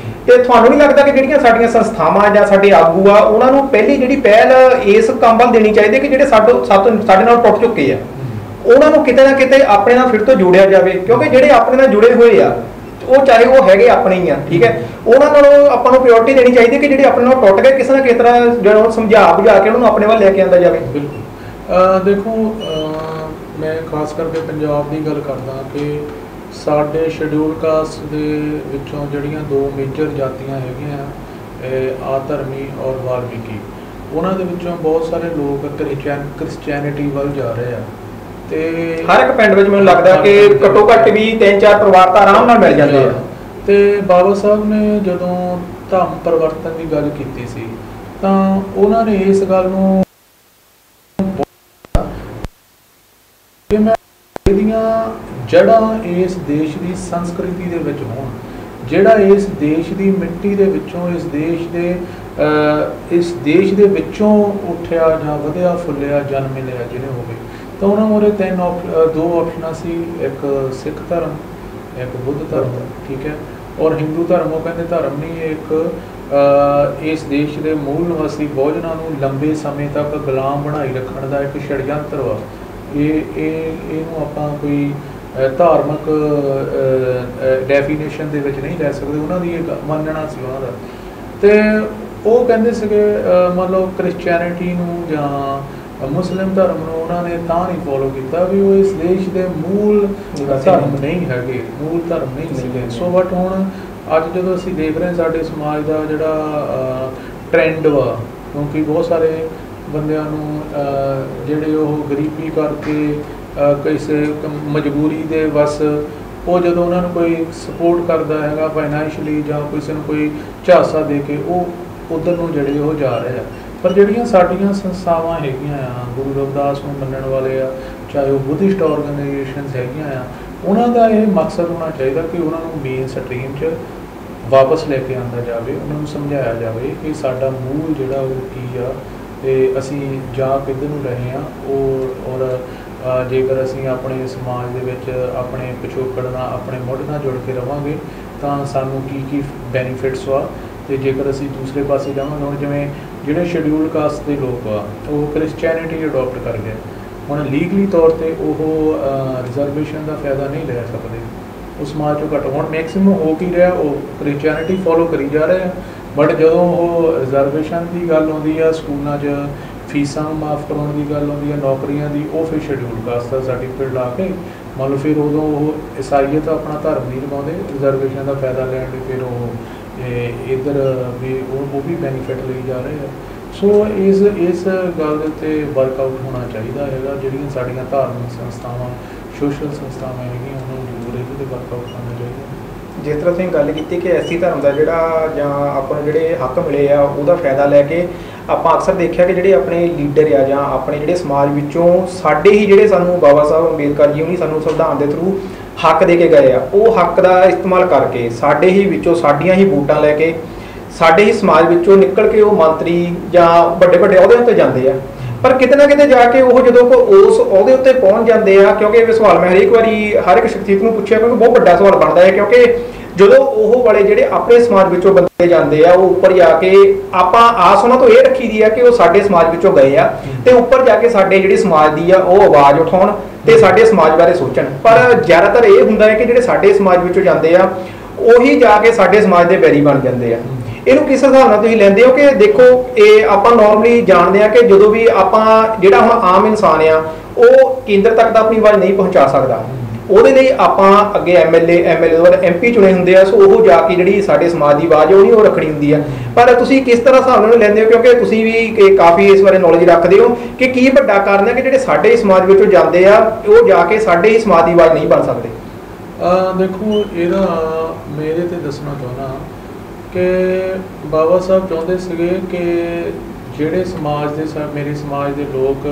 ਤੇ ਤੁਹਾਨੂੰ ਨਹੀਂ ਲੱਗਦਾ ਕਿ ਜਿਹੜੀਆਂ ਸਾਡੀਆਂ ਸੰਸਥਾਵਾਂ ਜਾਂ ਸਾਡੇ ਆਗੂ ਆ ਉਹਨਾਂ ਨੂੰ ਪਹਿਲੀ ਜਿਹੜੀ ਪਹਿਲ ਇਸ ਕੰਮ ਵੱਲ ਦੇਣੀ ਚਾਹੀਦੀ ਕਿ ਜਿਹੜੇ ਸਾਡੇ ਨਾਲ ਟੁੱਟ ਚੁੱਕੇ ਆ ਉਹਨਾਂ ਨੂੰ ਕਿਤੇ ਨਾ ਕਿਤੇ ਆਪਣੇ ਨਾਲ ਫਿਰ ਤੋਂ ਜੋੜਿਆ ਜਾਵੇ, ਕਿਉਂਕਿ ਜਿਹੜੇ ਆਪਣੇ ਨਾਲ ਜੁੜੇ ਹੋਏ ਆ ਉਹ ਚਾਹੇ ਉਹ ਹੈਗੇ ਆਪਣੇ ਹੀ ਆ, ਠੀਕ ਹੈ, ਉਹਨਾਂ ਨਾਲੋਂ ਆਪਾਂ ਨੂੰ ਪ੍ਰਾਇੋਰਟੀ ਦੇਣੀ ਚਾਹੀਦੀ ਕਿ ਜਿਹੜੇ ਆਪਣੇ ਨਾਲ ਟੁੱਟ ਗਏ ਕਿਸੇ ਨਾ ਕਿਸੇ ਤਰ੍ਹਾਂ ਜਿਹੜਾ ਸਮਝਾ ਬੁਝਾ ਕੇ ਉਹਨਾਂ ਨੂੰ ਆਪਣੇ ਵੱਲ ਲੈ ਕੇ ਆਂਦਾ ਜਾਵੇ। ਬਿਲਕੁਲ ਦੇਖੋ ਮੈਂ ਖਾਸ ਕਰਕੇ ਪੰਜਾਬ ਦੀ ਗੱਲ ਕਰਦਾ ਕਿ ਸਾਡੇ ਸ਼ਡਿਊਲ ਕਾਸਟ ਦੇ ਵਿੱਚੋਂ ਜਿਹੜੀਆਂ ਦੋ ਮੇਜਰ ਜਾਤੀਆਂ ਹੈਗੀਆਂ ਆਧਰਮੀ ਔਰ ਵਾਲਮੀਕੀ, ਉਹਨਾਂ ਦੇ ਵਿੱਚੋਂ ਬਹੁਤ ਸਾਰੇ ਲੋਕ ਕ੍ਰਿਸਚੈਨਿਟੀ ਵੱਲ ਜਾ ਰਹੇ ਆ ਤੇ ਹਰ ਇੱਕ ਪਿੰਡ ਵਿੱਚ ਮੈਨੂੰ ਲੱਗਦਾ ਕਿ ਘੱਟੋ ਘੱਟ ਵੀ 3-4 ਪਰਿਵਾਰ ਤਾਂ ਆਰਾਮ ਨਾਲ ਮਿਲ ਜਾਂਦੇ ਆ। ਤੇ ਬਾਬਾ ਸਾਹਿਬ ਨੇ ਜਦੋਂ ਧਰਮ ਪਰਿਵਰਤਨ ਦੀ ਗੱਲ ਕੀਤੀ ਸੀ ਤਾਂ ਉਹਨਾਂ ਨੇ ਇਸ ਗੱਲ ਨੂੰ ਕਿ ਮੈਂ ਇਹਦੀਆਂ ਜੜ੍ਹਾਂ ਇਸ ਦੇਸ਼ ਦੀ ਸੰਸਕ੍ਰਿਤੀ ਦੇ ਵਿੱਚ ਹੋਣ, ਜਿਹੜਾ ਇਸ ਦੇਸ਼ ਦੀ ਮਿੱਟੀ ਦੇ ਵਿੱਚੋਂ ਇਸ ਦੇਸ਼ ਦੇ ਵਿੱਚੋਂ ਉੱਠਿਆ ਜਾਂ ਵਧਿਆ ਫੁੱਲਿਆ ਜਨਮ ਲਿਆ ਜਿਹਨੇ ਹੋਵੇ, ਤਾਂ ਉਹਨਾਂ ਮੋਰੇ ਦੋ ਆਪਸ਼ਨਾਂ ਸੀ, ਇੱਕ ਸਿੱਖ ਧਰਮ ਇੱਕ ਬੁੱਧ ਧਰਮ, ਠੀਕ ਹੈ, ਔਰ ਹਿੰਦੂ ਧਰਮ ਉਹ ਕਹਿੰਦੇ ਧਰਮ ਨਹੀਂ, ਇੱਕ ਇਸ ਦੇਸ਼ ਦੇ ਮੂਲ ਨਿਵਾਸੀ ਬਹੁਜਨਾਂ ਨੂੰ ਲੰਬੇ ਸਮੇਂ ਤੱਕ ਗੁਲਾਮ ਬਣਾਈ ਰੱਖਣ ਦਾ ਇੱਕ ਛੜਯੰਤਰ ਵਾ। ਇਹਨੂੰ ਆਪਾਂ ਕੋਈ ਧਾਰਮਿਕ ਡੈਫੀਨੇਸ਼ਨ ਦੇ ਵਿੱਚ ਨਹੀਂ ਲੈ ਸਕਦੇ, ਉਹਨਾਂ ਦੀ ਇੱਕ ਮੰਨਣਾ ਸੀ ਉਹਨਾਂ ਦਾ। ਤੇ ਉਹ ਕਹਿੰਦੇ ਸੀਗੇ ਮੰਨ ਲਓ ਕ੍ਰਿਸਚੈਨਿਟੀ ਨੂੰ ਜਾਂ ਮੁਸਲਿਮ ਧਰਮ ਨੂੰ ਉਹਨਾਂ ਨੇ ਤਾਂ ਨਹੀਂ ਫੋਲੋ ਕੀਤਾ ਵੀ ਉਹ ਇਸ ਦੇਸ਼ ਦੇ ਮੂਲ ਧਰਮ ਨਹੀਂ ਹੈਗੇ, ਮੂਲ ਧਰਮ ਨਹੀਂ ਸੀਗੇ। ਸੋ ਬਟ ਹੁਣ ਅੱਜ ਜਦੋਂ ਅਸੀਂ ਦੇਖ ਰਹੇ ਸਾਡੇ ਸਮਾਜ ਦਾ ਜਿਹੜਾ ਟ੍ਰੈਂਡ ਵਾ, ਕਿਉਂਕਿ ਬਹੁਤ ਸਾਰੇ ਬੰਦਿਆਂ ਨੂੰ ਜਿਹੜੇ ਉਹ ਗਰੀਬੀ ਕਰਕੇ ਕਿਸੇ ਮਜਬੂਰੀ ਦੇ ਵਸ ਉਹ ਜਦੋਂ ਉਹਨਾਂ ਨੂੰ ਕੋਈ ਸਪੋਰਟ ਕਰਦਾ ਹੈਗਾ ਫਾਈਨੈਂਸ਼ਲੀ ਜਾਂ ਕਿਸੇ ਨੂੰ ਕੋਈ ਝਾਂਸਾ ਦੇ ਕੇ ਉਹ ਉੱਧਰ ਨੂੰ ਜਿਹੜੇ ਉਹ ਜਾ ਰਹੇ ਆ। ਪਰ ਜਿਹੜੀਆਂ ਸਾਡੀਆਂ ਸੰਸਥਾਵਾਂ ਹੈਗੀਆਂ ਆ, ਗੁਰੂ ਰਵਿਦਾਸ ਨੂੰ ਮੰਨਣ ਵਾਲੇ ਆ, ਚਾਹੇ ਉਹ ਬੁੱਧਿਸਟ ਆਰਗੇਨਾਈਜੇਸ਼ਨਸ ਹੈਗੀਆਂ ਆ, ਉਹਨਾਂ ਦਾ ਇਹ ਮਕਸਦ ਹੋਣਾ ਚਾਹੀਦਾ ਕਿ ਉਹਨਾਂ ਨੂੰ ਮੇਨ ਸਟਰੀਮ 'ਚ ਵਾਪਸ ਲੈ ਕੇ ਆਉਂਦਾ ਜਾਵੇ, ਉਹਨਾਂ ਨੂੰ ਸਮਝਾਇਆ ਜਾਵੇ ਕਿ ਸਾਡਾ ਮੂਲ ਜਿਹੜਾ ਉਹ ਕੀ ਆ ਤੇ ਅਸੀਂ ਜਾ ਕਿੱਧਰ ਨੂੰ ਰਹੇ ਹਾਂ। ਔਰ ਜੇਕਰ ਅਸੀਂ ਆਪਣੇ ਸਮਾਜ ਦੇ ਵਿੱਚ ਆਪਣੇ ਪਿਛੋਕੜ ਨਾਲ ਆਪਣੇ ਮੁੱਢ ਨਾਲ ਜੁੜ ਕੇ ਰਵਾਂਗੇ ਤਾਂ ਸਾਨੂੰ ਕੀ ਬੈਨੀਫਿਟਸ ਆ, ਤੇ ਜੇਕਰ ਅਸੀਂ ਦੂਸਰੇ ਪਾਸੇ ਜਾਵਾਂਗੇ, ਹੁਣ ਜਿਵੇਂ ਜਿਹੜੇ ਸ਼ਡਿਊਲ ਕਾਸਟ ਦੇ ਲੋਕ ਆ ਉਹ ਕ੍ਰਿਸਚੈਨਿਟੀ ਅਡੋਪਟ ਕਰ ਗਏ, ਹੁਣ ਲੀਗਲੀ ਤੌਰ 'ਤੇ ਉਹ ਰਿਜ਼ਰਵੇਸ਼ਨ ਦਾ ਫਾਇਦਾ ਨਹੀਂ ਲੈ ਸਕਦੇ, ਉਹ ਸਮਾਜ 'ਚੋਂ ਘੱਟ। ਹੁਣ ਮੈਕਸੀਮਮ ਹੋ ਕੀ ਰਿਹਾ, ਉਹ ਕ੍ਰਿਸਚੈਨਿਟੀ ਫੋਲੋ ਕਰੀ ਜਾ ਰਹੇ ਆ, ਬਟ ਜਦੋਂ ਉਹ ਰਿਜ਼ਰਵੇਸ਼ਨ ਦੀ ਗੱਲ ਆਉਂਦੀ ਆ, ਸਕੂਲਾਂ 'ਚ ਫੀਸਾਂ ਮਾਫ਼ ਕਰਾਉਣ ਦੀ ਗੱਲ ਆਉਂਦੀ ਆ, ਨੌਕਰੀਆਂ ਦੀ, ਉਹ ਫਿਰ ਸ਼ਡਿਊਲ ਕਾਸਟ ਦਾ ਸਰਟੀਫਿਕੇਟ ਲਾ ਕੇ ਮੰਨ ਲਓ ਫਿਰ ਉਦੋਂ ਉਹ ਈਸਾਈਅਤ ਆਪਣਾ ਧਰਮ ਨਹੀਂ ਨਿਭਾਉਂਦੇ, ਰਿਜ਼ਰਵੇਸ਼ਨ ਦਾ ਫਾਇਦਾ ਲੈਣ ਲਈ ਫਿਰ ਉਹ ਇੱਧਰ ਵੀ ਉਹ ਵੀ ਬੈਨੀਫਿਟ ਲਈ ਜਾ ਰਹੇ ਆ। ਸੋ ਇਸ ਗੱਲ ਦੇ ਉੱਤੇ ਵਰਕਆਊਟ ਹੋਣਾ ਚਾਹੀਦਾ ਹੈਗਾ। ਜਿਹੜੀਆਂ ਸਾਡੀਆਂ ਧਾਰਮਿਕ ਸੰਸਥਾਵਾਂ ਸੋਸ਼ਲ ਸੰਸਥਾਵਾਂ ਹੈਗੀਆਂ ਉਹਨਾਂ ਨੂੰ ਜ਼ਰੂਰ ਇਹਦੇ 'ਤੇ ਵਰਕਆਊਟ ਕਰਨਾ ਚਾਹੀਦਾ। ਜਿਸ ਤਰ੍ਹਾਂ ਤੁਸੀਂ ਗੱਲ ਕੀਤੀ ਕਿ ਐਸੀ ਧਰਮ ਦਾ ਜਿਹੜਾ ਜਾਂ ਆਪਾਂ ਨੂੰ ਜਿਹੜੇ ਹੱਕ ਮਿਲੇ ਆ ਉਹਦਾ ਫਾਇਦਾ ਲੈ ਕੇ ਆਪਾਂ ਅਕਸਰ ਦੇਖਿਆ ਕਿ ਜਿਹੜੇ ਆਪਣੇ ਲੀਡਰ ਆ ਜਾਂ ਆਪਣੇ ਜਿਹੜੇ ਸਮਾਜ ਵਿੱਚੋਂ ਸਾਡੇ ਹੀ ਜਿਹੜੇ ਸਾਨੂੰ ਬਾਬਾ ਸਾਹਿਬ ਅੰਬੇਦਕਰ ਜੀ ਉਹਨੀ ਸਾਨੂੰ ਸੰਵਿਧਾਨ ਦੇ ਥਰੂ ਹੱਕ ਦੇ ਕੇ ਗਏ ਆ, ਉਹ ਹੱਕ ਦਾ ਇਸਤੇਮਾਲ ਕਰਕੇ ਸਾਡੇ ਹੀ ਵਿੱਚੋਂ ਸਾਡੀਆਂ ਹੀ ਵੋਟਾਂ ਲੈ ਕੇ ਸਾਡੇ ਹੀ ਸਮਾਜ ਵਿੱਚੋਂ ਨਿਕਲ ਕੇ ਉਹ ਮੰਤਰੀ ਜਾਂ ਵੱਡੇ ਵੱਡੇ ਅਹੁਦਿਆਂ ਉੱਤੇ ਜਾਂਦੇ ਆ। ਪਰ ਕਿਤੇ ਨਾ ਕਿਤੇ ਜਾ ਕੇ ਉਹ ਜਦੋਂ ਉਸ ਅਹੁਦੇ ਉੱਤੇ ਪਹੁੰਚ ਜਾਂਦੇ ਆ, ਕਿਉਂਕਿ ਇਹ ਸਵਾਲ ਮੈਂ ਹਰੇਕ ਵਾਰੀ ਹਰ ਇੱਕ ਸ਼ਖਸੀਅਤ ਨੂੰ ਪੁੱਛਿਆ ਕਿਉਂਕਿ ਬਹੁਤ ਵੱਡਾ ਸਵਾਲ ਬਣਦਾ ਹੈ, ਕਿਉਂਕਿ ਜਦੋਂ ਉਹ ਵਾਲੇ ਜਿਹੜੇ ਆਪਣੇ ਸਮਾਜ ਵਿੱਚੋਂ ਬੰਦੇ ਜਾਂਦੇ ਆ ਉਹ ਉੱਪਰ ਜਾ ਕੇ ਆਪਾਂ ਆਸ ਉਹਨਾਂ ਤੋਂ ਇਹ ਰੱਖੀ ਦੀ ਆ ਕਿ ਉਹ ਸਾਡੇ ਸਮਾਜ ਵਿੱਚੋਂ ਗਏ ਆ ਤੇ ਉੱਪਰ ਜਾ ਕੇ ਸਾਡੇ ਜਿਹੜੀ ਸਮਾਜ ਦੀ ਆ ਉਹ ਆਵਾਜ਼ ਉਠਾਉਣ ਤੇ ਸਾਡੇ ਸਮਾਜ ਬਾਰੇ ਸੋਚਣ। ਪਰ ਜ਼ਿਆਦਾਤਰ ਇਹ ਹੁੰਦਾ ਹੈ ਕਿ ਜਿਹੜੇ ਸਾਡੇ ਸਮਾਜ ਵਿੱਚੋਂ ਜਾਂਦੇ ਆ ਉਹੀ ਜਾ ਕੇ ਸਾਡੇ ਸਮਾਜ ਦੇ ਬੈਰੀ ਬਣ ਜਾਂਦੇ ਆ। ਇਹਨੂੰ ਕਿਸ ਹਿਸਾਬ ਨਾਲ ਤੁਸੀਂ ਲੈਂਦੇ ਹੋ? ਕਿ ਦੇਖੋ ਇਹ ਆਪਾਂ ਨਾਰਮਲੀ ਜਾਣਦੇ ਆ ਕਿ ਜਦੋਂ ਵੀ ਆਪਾਂ ਜਿਹੜਾ ਹੁਣ ਆਮ ਇਨਸਾਨ ਆ ਉਹ ਕੇਂਦਰ ਤੱਕ ਤਾਂ ਆਪਣੀ ਆਵਾਜ਼ ਨਹੀਂ ਪਹੁੰਚਾ ਸਕਦਾ, ਉਹਦੇ ਲਈ ਆਪਾਂ ਅੱਗੇ ਐਮਐਲਏ ਤੋਂ ਬਾਅਦ MP ਚੁਣੇ ਹੁੰਦੇ ਆ, ਸੋ ਉਹ ਜਾ ਕੇ ਜਿਹੜੀ ਸਾਡੇ ਸਮਾਜ ਦੀ ਆਵਾਜ਼ ਉਹ ਨਹੀਂ ਉਹ ਰੱਖਣੀ ਹੁੰਦੀ ਆ। ਪਰ ਤੁਸੀਂ ਕਿਸ ਤਰ੍ਹਾਂ ਹਿਸਾਬ ਨਾਲ ਲੈਂਦੇ ਹੋ, ਕਿਉਂਕਿ ਤੁਸੀਂ ਵੀ ਕਾਫੀ ਇਸ ਬਾਰੇ ਨੌਲੇਜ ਰੱਖਦੇ ਹੋ ਕਿ ਕੀ ਵੱਡਾ ਕਾਰਨ ਹੈ ਕਿ ਜਿਹੜੇ ਸਾਡੇ ਸਮਾਜ ਵਿੱਚੋਂ ਜਾਂਦੇ ਆ ਉਹ ਜਾ ਕੇ ਸਾਡੇ ਹੀ ਸਮਾਜ ਦੀ ਆਵਾਜ਼ ਨਹੀਂ ਬਣ ਸਕਦੇ? ਦੇਖੋ, ਇਹਦਾ ਮੇਰੇ ਤੇ ਦੱਸਣਾ ਚਾਹੁੰਦਾ ਕਿ ਬਾਬਾ ਸਾਹਿਬ ਚਾਹੁੰਦੇ ਸੀਗੇ ਕਿ ਜਿਹੜੇ ਸਮਾਜ ਦੇ ਮੇਰੇ ਸਮਾਜ ਦੇ ਲੋਕ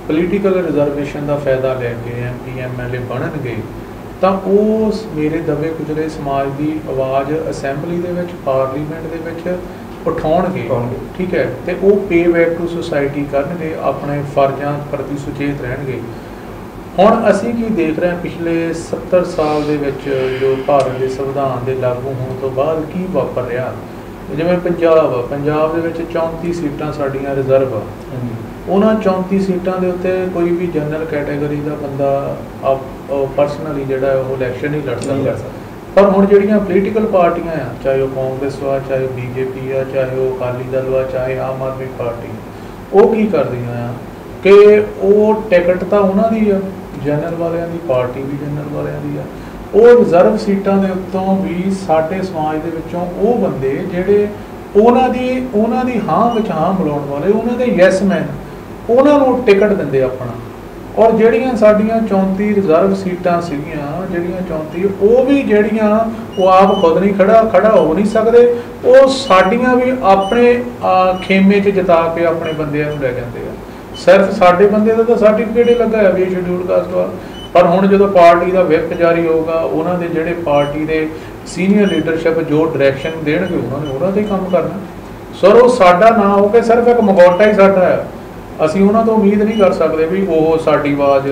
ਪੋਲੀਟੀਕਲ ਰਿਜ਼ਰਵੇਸ਼ਨ ਦਾ ਫਾਇਦਾ ਲੈ ਕੇ MP MLA ਬਣਨਗੇ ਤਾਂ ਉਹ ਮੇਰੇ ਦਬੇ ਕੁਚਲੇ ਸਮਾਜ ਦੀ ਆਵਾਜ਼ ਅਸੈਂਬਲੀ ਦੇ ਵਿੱਚ, ਪਾਰਲੀਮੈਂਟ ਦੇ ਵਿੱਚ ਉਠਾਉਣਗੇ, ਠੀਕ ਹੈ, ਤੇ ਉਹ ਪੇ ਬੈਕ ਟੂ ਸੁਸਾਇਟੀ ਕਰਨਗੇ, ਆਪਣੇ ਫਰਜ਼ਾਂ ਪ੍ਰਤੀ ਸੁਚੇਤ ਰਹਿਣਗੇ। ਹੁਣ ਅਸੀਂ ਕੀ ਦੇਖ ਰਹੇ ਹਾਂ ਪਿਛਲੇ 70 ਸਾਲ ਦੇ ਵਿੱਚ ਜੋ ਭਾਰਤ ਦੇ ਸੰਵਿਧਾਨ ਦੇ ਲਾਗੂ ਹੋਣ ਤੋਂ ਬਾਅਦ ਕੀ ਵਾਪਰ ਰਿਹਾ। ਜਿਵੇਂ ਪੰਜਾਬ ਦੇ ਵਿੱਚ 34 ਸੀਟਾਂ ਸਾਡੀਆਂ ਰਿਜ਼ਰਵ ਆ, ਉਹਨਾਂ 34 ਸੀਟਾਂ ਦੇ ਉੱਤੇ ਕੋਈ ਵੀ ਜਨਰਲ ਕੈਟਾਗਰੀ ਦਾ ਬੰਦਾ ਪਰਸਨਲੀ ਜਿਹੜਾ ਉਹ ਇਲੈਕਸ਼ਨ ਨਹੀਂ ਲੜ ਸਕਦਾ। ਪਰ ਹੁਣ ਜਿਹੜੀਆਂ ਪੋਲੀਟੀਕਲ ਪਾਰਟੀਆਂ ਆ, ਚਾਹੇ ਉਹ ਕਾਂਗਰਸ ਆ, ਚਾਹੇ BJP ਆ, ਚਾਹੇ ਉਹ ਅਕਾਲੀ ਦਲ ਆ, ਚਾਹੇ ਆਮ ਆਦਮੀ ਪਾਰਟੀ, ਉਹ ਕੀ ਕਰਦੀਆਂ ਆ ਕਿ ਉਹ ਟਿਕਟ ਤਾਂ ਉਹਨਾਂ ਦੀ ਆ, ਜਨਰਲ ਵਾਲਿਆਂ ਦੀ, ਪਾਰਟੀ ਵੀ ਜਨਰਲ ਵਾਲਿਆਂ ਦੀ ਆ, ਉਹ ਰਿਜ਼ਰਵ ਸੀਟਾਂ ਦੇ ਉੱਤੋਂ ਵੀ ਸਾਡੇ ਸਮਾਜ ਦੇ ਵਿੱਚੋਂ ਉਹ ਬੰਦੇ ਜਿਹੜੇ ਉਹਨਾਂ ਦੀ ਹਾਂ ਵਿੱਚ ਹਾਂ ਮਿਲਾਉਣ ਵਾਲੇ, ਉਹਨਾਂ ਦੇ ਯੈਸ ਮੈਨ, ਉਹਨਾਂ ਨੂੰ ਟਿਕਟ ਦਿੰਦੇ ਆਪਣਾ। ਔਰ ਜਿਹੜੀਆਂ ਸਾਡੀਆਂ 34 ਰਿਜ਼ਰਵ ਸੀਟਾਂ ਸੀਗੀਆਂ, ਜਿਹੜੀਆਂ 34, ਉਹ ਵੀ ਜਿਹੜੀਆਂ ਉਹ ਆਪ ਖੁਦ ਨਹੀਂ ਖੜਾ ਹੋ ਨਹੀਂ ਸਕਦੇ, ਉਹ ਸਾਡੀਆਂ ਵੀ ਆਪਣੇ ਖੇਮੇ 'ਚ ਜਿਤਾ ਕੇ ਆਪਣੇ ਬੰਦਿਆਂ ਨੂੰ ਲੈ ਜਾਂਦੇ ਆ। ਸਿਰਫ ਸਾਡੇ ਬੰਦੇ ਦਾ ਤਾਂ ਸਰਟੀਫਿਕੇਟ ਲੱਗਾ ਹੈ ਵੀ ਸ਼ਡਿਊਲ ਕਾਸਟ ਵਾ, ਪਰ ਹੁਣ ਜਦੋਂ ਪਾਰਟੀ ਦਾ ਵਿਪ ਜਾਰੀ ਹੋਊਗਾ, ਉਹਨਾਂ ਦੇ ਜਿਹੜੇ ਪਾਰਟੀ ਦੇ ਸੀਨੀਅਰ ਲੀਡਰਸ਼ਿਪ ਜੋ ਡਾਇਰੈਕਸ਼ਨ ਦੇਣਗੇ ਉਹਨਾਂ ਤੇ ਕੰਮ ਕਰਨਾ। ਸਰ ਉਹ ਸਾਡਾ ਨਾ ਹੋ ਕੇ ਸਿਰਫ ਇੱਕ ਮਗੌਟਾ ਹੀ ਸਾਡਾ ਹੈ, ਅਸੀਂ ਉਹਨਾਂ ਤੋਂ ਉਮੀਦ ਨਹੀਂ ਕਰ ਸਕਦੇ ਵੀ ਉਹ ਸਾਡੀ ਆਵਾਜ਼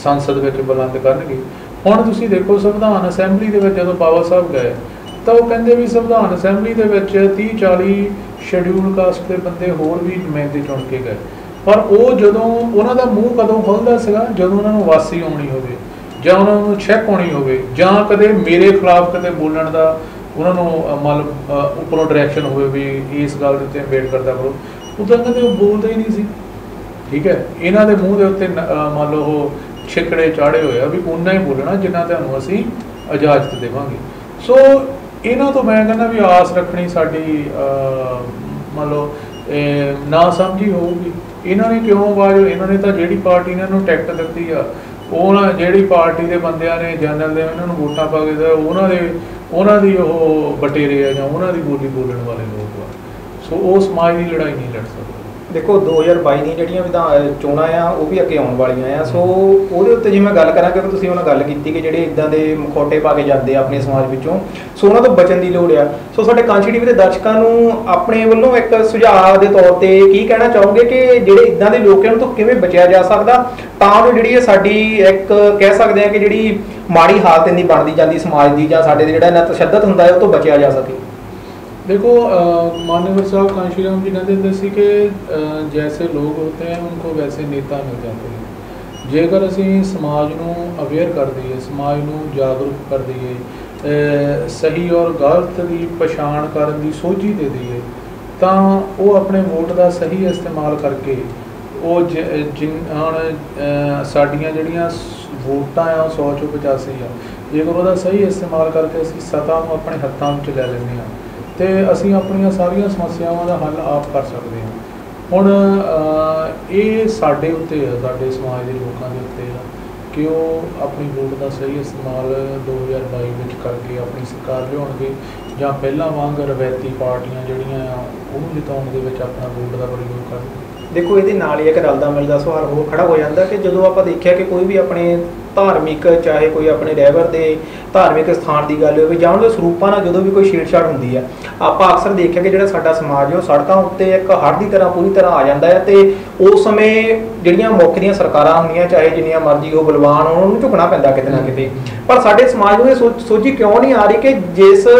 ਸੰਸਦ ਵਿੱਚ ਬੁਲੰਦ ਕਰਨਗੇ। ਹੁਣ ਤੁਸੀਂ ਦੇਖੋ ਸੰਵਿਧਾਨ ਅਸੈਂਬਲੀ ਦੇ ਵਿੱਚ ਜਦੋਂ ਬਾਬਾ ਸਾਹਿਬ ਗਏ ਤਾਂ ਉਹ ਕਹਿੰਦੇ ਵੀ ਸੰਵਿਧਾਨ ਅਸੈਂਬਲੀ ਦੇ ਵਿੱਚ 30-40 ਸ਼ਡਿਊਲ ਕਾਸਟ ਦੇ ਬੰਦੇ ਹੋਰ ਵੀ ਨੁਮਾਇੰਦੇ ਚੁਣ ਕੇ ਗਏ, ਪਰ ਉਹ ਜਦੋਂ ਉਹਨਾਂ ਦਾ ਮੂੰਹ ਕਦੋਂ ਖੁੱਲ੍ਹਦਾ ਸੀਗਾ ਜਦੋਂ ਉਹਨਾਂ ਨੂੰ ਵਾਸੀ ਆਉਣੀ ਹੋਵੇ ਜਾਂ ਉਹਨਾਂ ਨੂੰ ਚੈੱਕ ਆਉਣੀ ਹੋਵੇ ਜਾਂ ਕਦੇ ਮੇਰੇ ਖਿਲਾਫ ਕਦੇ ਬੋਲਣ ਦਾ ਉਹਨਾਂ ਨੂੰ ਮਤਲਬ ਉੱਪਰੋਂ ਡਾਇਰੈਕਸ਼ਨ ਹੋਵੇ ਵੀ ਇਸ ਗੱਲ ਦੇ ਉੱਤੇ ਅੰਬੇਡਕਰ ਦਾ ਕਰੋ, ਉਦੋਂ ਕਹਿੰਦੇ ਉਹ ਬੋਲਦੇ ਹੀ ਨਹੀਂ ਸੀ। ਠੀਕ ਹੈ, ਇਹਨਾਂ ਦੇ ਮੂੰਹ ਦੇ ਉੱਤੇ ਮੰਨ ਲਓ ਉਹ ਛਿੱਕੜੇ ਚਾੜੇ ਹੋਏ ਆ ਵੀ ਉਨਾ ਹੀ ਬੋਲਣਾ ਜਿੰਨਾ ਤੁਹਾਨੂੰ ਅਸੀਂ ਇਜਾਜ਼ਤ ਦੇਵਾਂਗੇ। ਸੋ ਇਹਨਾਂ ਤੋਂ ਮੈਂ ਕਹਿੰਦਾ ਵੀ ਆਸ ਰੱਖਣੀ ਸਾਡੀ ਮੰਨ ਲਓ ਨਾ ਸਮਝੀ ਹੋਊਗੀ। ਇਹਨਾਂ ਨੇ ਕਿਉਂ ਆਵਾਜ਼, ਇਹਨਾਂ ਨੇ ਤਾਂ ਜਿਹੜੀ ਪਾਰਟੀ ਨੇ ਇਹਨੂੰ ਟਿਕਟ ਦਿੱਤੀ ਆ, ਜਿਹੜੀ ਪਾਰਟੀ ਦੇ ਬੰਦਿਆਂ ਨੇ ਜਨਰਲ ਦੇ ਇਹਨਾਂ ਨੂੰ ਵੋਟਾਂ ਪਾ ਕੇ ਦਿੱਤਾ, ਉਹਨਾਂ ਦੀ ਉਹ ਬਟੇਰੇ ਆ ਜਾਂ ਉਹਨਾਂ ਦੀ ਬੋਲੀ ਬੋਲਣ ਵਾਲੇ ਲੋਕ ਆ। ਸੋ ਉਹ ਸਮਾਜ ਦੀ ਲੜਾਈ ਨਹੀਂ ਲੜ ਸਕਦੇ। ਦੇਖੋ 2022 ਦੀਆਂ ਜਿਹੜੀਆਂ ਚੋਣਾਂ ਆ ਉਹ ਵੀ ਅੱਗੇ ਆਉਣ ਵਾਲੀਆਂ ਆ, ਸੋ ਉਹਦੇ ਉੱਤੇ ਜੇ ਮੈਂ ਗੱਲ ਕਰਾਂ ਕਿ ਤੁਸੀਂ ਉਹਨਾਂ ਗੱਲ ਕੀਤੀ ਕਿ ਜਿਹੜੇ ਇੱਦਾਂ ਦੇ ਮਖੌਟੇ ਪਾ ਕੇ ਜਾਂਦੇ ਆ ਆਪਣੇ ਸਮਾਜ ਵਿੱਚੋਂ, ਸੋ ਉਹਨਾਂ ਤੋਂ ਬਚਣ ਦੀ ਲੋੜ ਆ। ਸੋ ਸਾਡੇ ਕਾਂਚੀ ਟੀਵੀ ਦੇ ਦਰਸ਼ਕਾਂ ਨੂੰ ਆਪਣੇ ਵੱਲੋਂ ਇੱਕ ਸੁਝਾਅ ਦੇ ਤੌਰ ਤੇ ਕੀ ਕਹਿਣਾ ਚਾਹੋਗੇ ਕਿ ਜਿਹੜੇ ਇੱਦਾਂ ਦੇ ਲੋਕ ਉਹਨਾਂ ਤੋਂ ਕਿਵੇਂ ਬਚਿਆ ਜਾ ਸਕਦਾ ਤਾਂ ਜੋ ਜਿਹੜੀ ਇਹ ਸਾਡੀ ਇੱਕ ਕਹਿ ਸਕਦੇ ਆ ਕਿ ਜਿਹੜੀ ਮਾੜੀ ਹਾਲਤ ਇੰਨੀ ਬਣਦੀ ਜਾਂਦੀ ਸਮਾਜ ਦੀ ਜਾਂ ਸਾਡੇ ਜਿਹੜਾ ਇੰਨਾ ਤਸ਼ੱਦਦ ਹੁੰਦਾ ਹੈ ਉਹ ਤੋਂ ਬਚਿਆ ਜਾ ਸਕੇ? देखो मान्यवर साहब कांशी राम जी कहते थे कि जैसे लोग होते हैं उनको वैसे नेता मिल जाते हैं। जेकर असी समाज नूं अवेयर कर दईए, समाज नूं जागरूक कर दईए, सही और गलत की पछाण करन दी सोझी दे दईए तां वो अपने वोट का सही इस्तेमाल करके वो हुण साडियां जिहड़ियां वोटां आ 100 चों 85 आ, जेकर उसका सही इस्तेमाल करके असी सत्ता नूं अपने हत्थां विच ले लैंदे हां तो असी अपन सारिया समस्यावां का हल आप कर सकते हैं। हुण ये साडे उत्ते है, साडे समाज के लोगों के उत्ते है कि वो अपनी वोट का सही इस्तेमाल 2022 में करके अपनी सरकार लियाउणगे जां पहलां वांग रवायती पार्टियां जिहड़ियां उहनूं जिताउण दे विच अपना वोट का प्रयोग करनगे। देखो ये नाल ही एक रलदा मिलदा सवाल हो खड़ा हो जाता कि जो आप देखिया कि कोई भी अपने धार्मिक चाहे कोई अपने रहबर के धार्मिक स्थान की गल हो जां उहदे सरੂਪਾਂ ਨਾਲ जो भी कोई छेड़छाड़ होंदी है, आप अक्सर देखिया कि जो साडा समाज है सड़कों उत्ते एक हड़ की तरह पूरी तरह आ जाता है तो उस समय जिहड़ियां मौके ਦੀਆਂ सरकारां होंदियां चाहे जिन्नियां मर्जी हो बलवान हो उन्होंने झुकना पैंदा किते ना किते, पर साडे समाज ਨੂੰ सोची क्यों नहीं आ रही कि जिस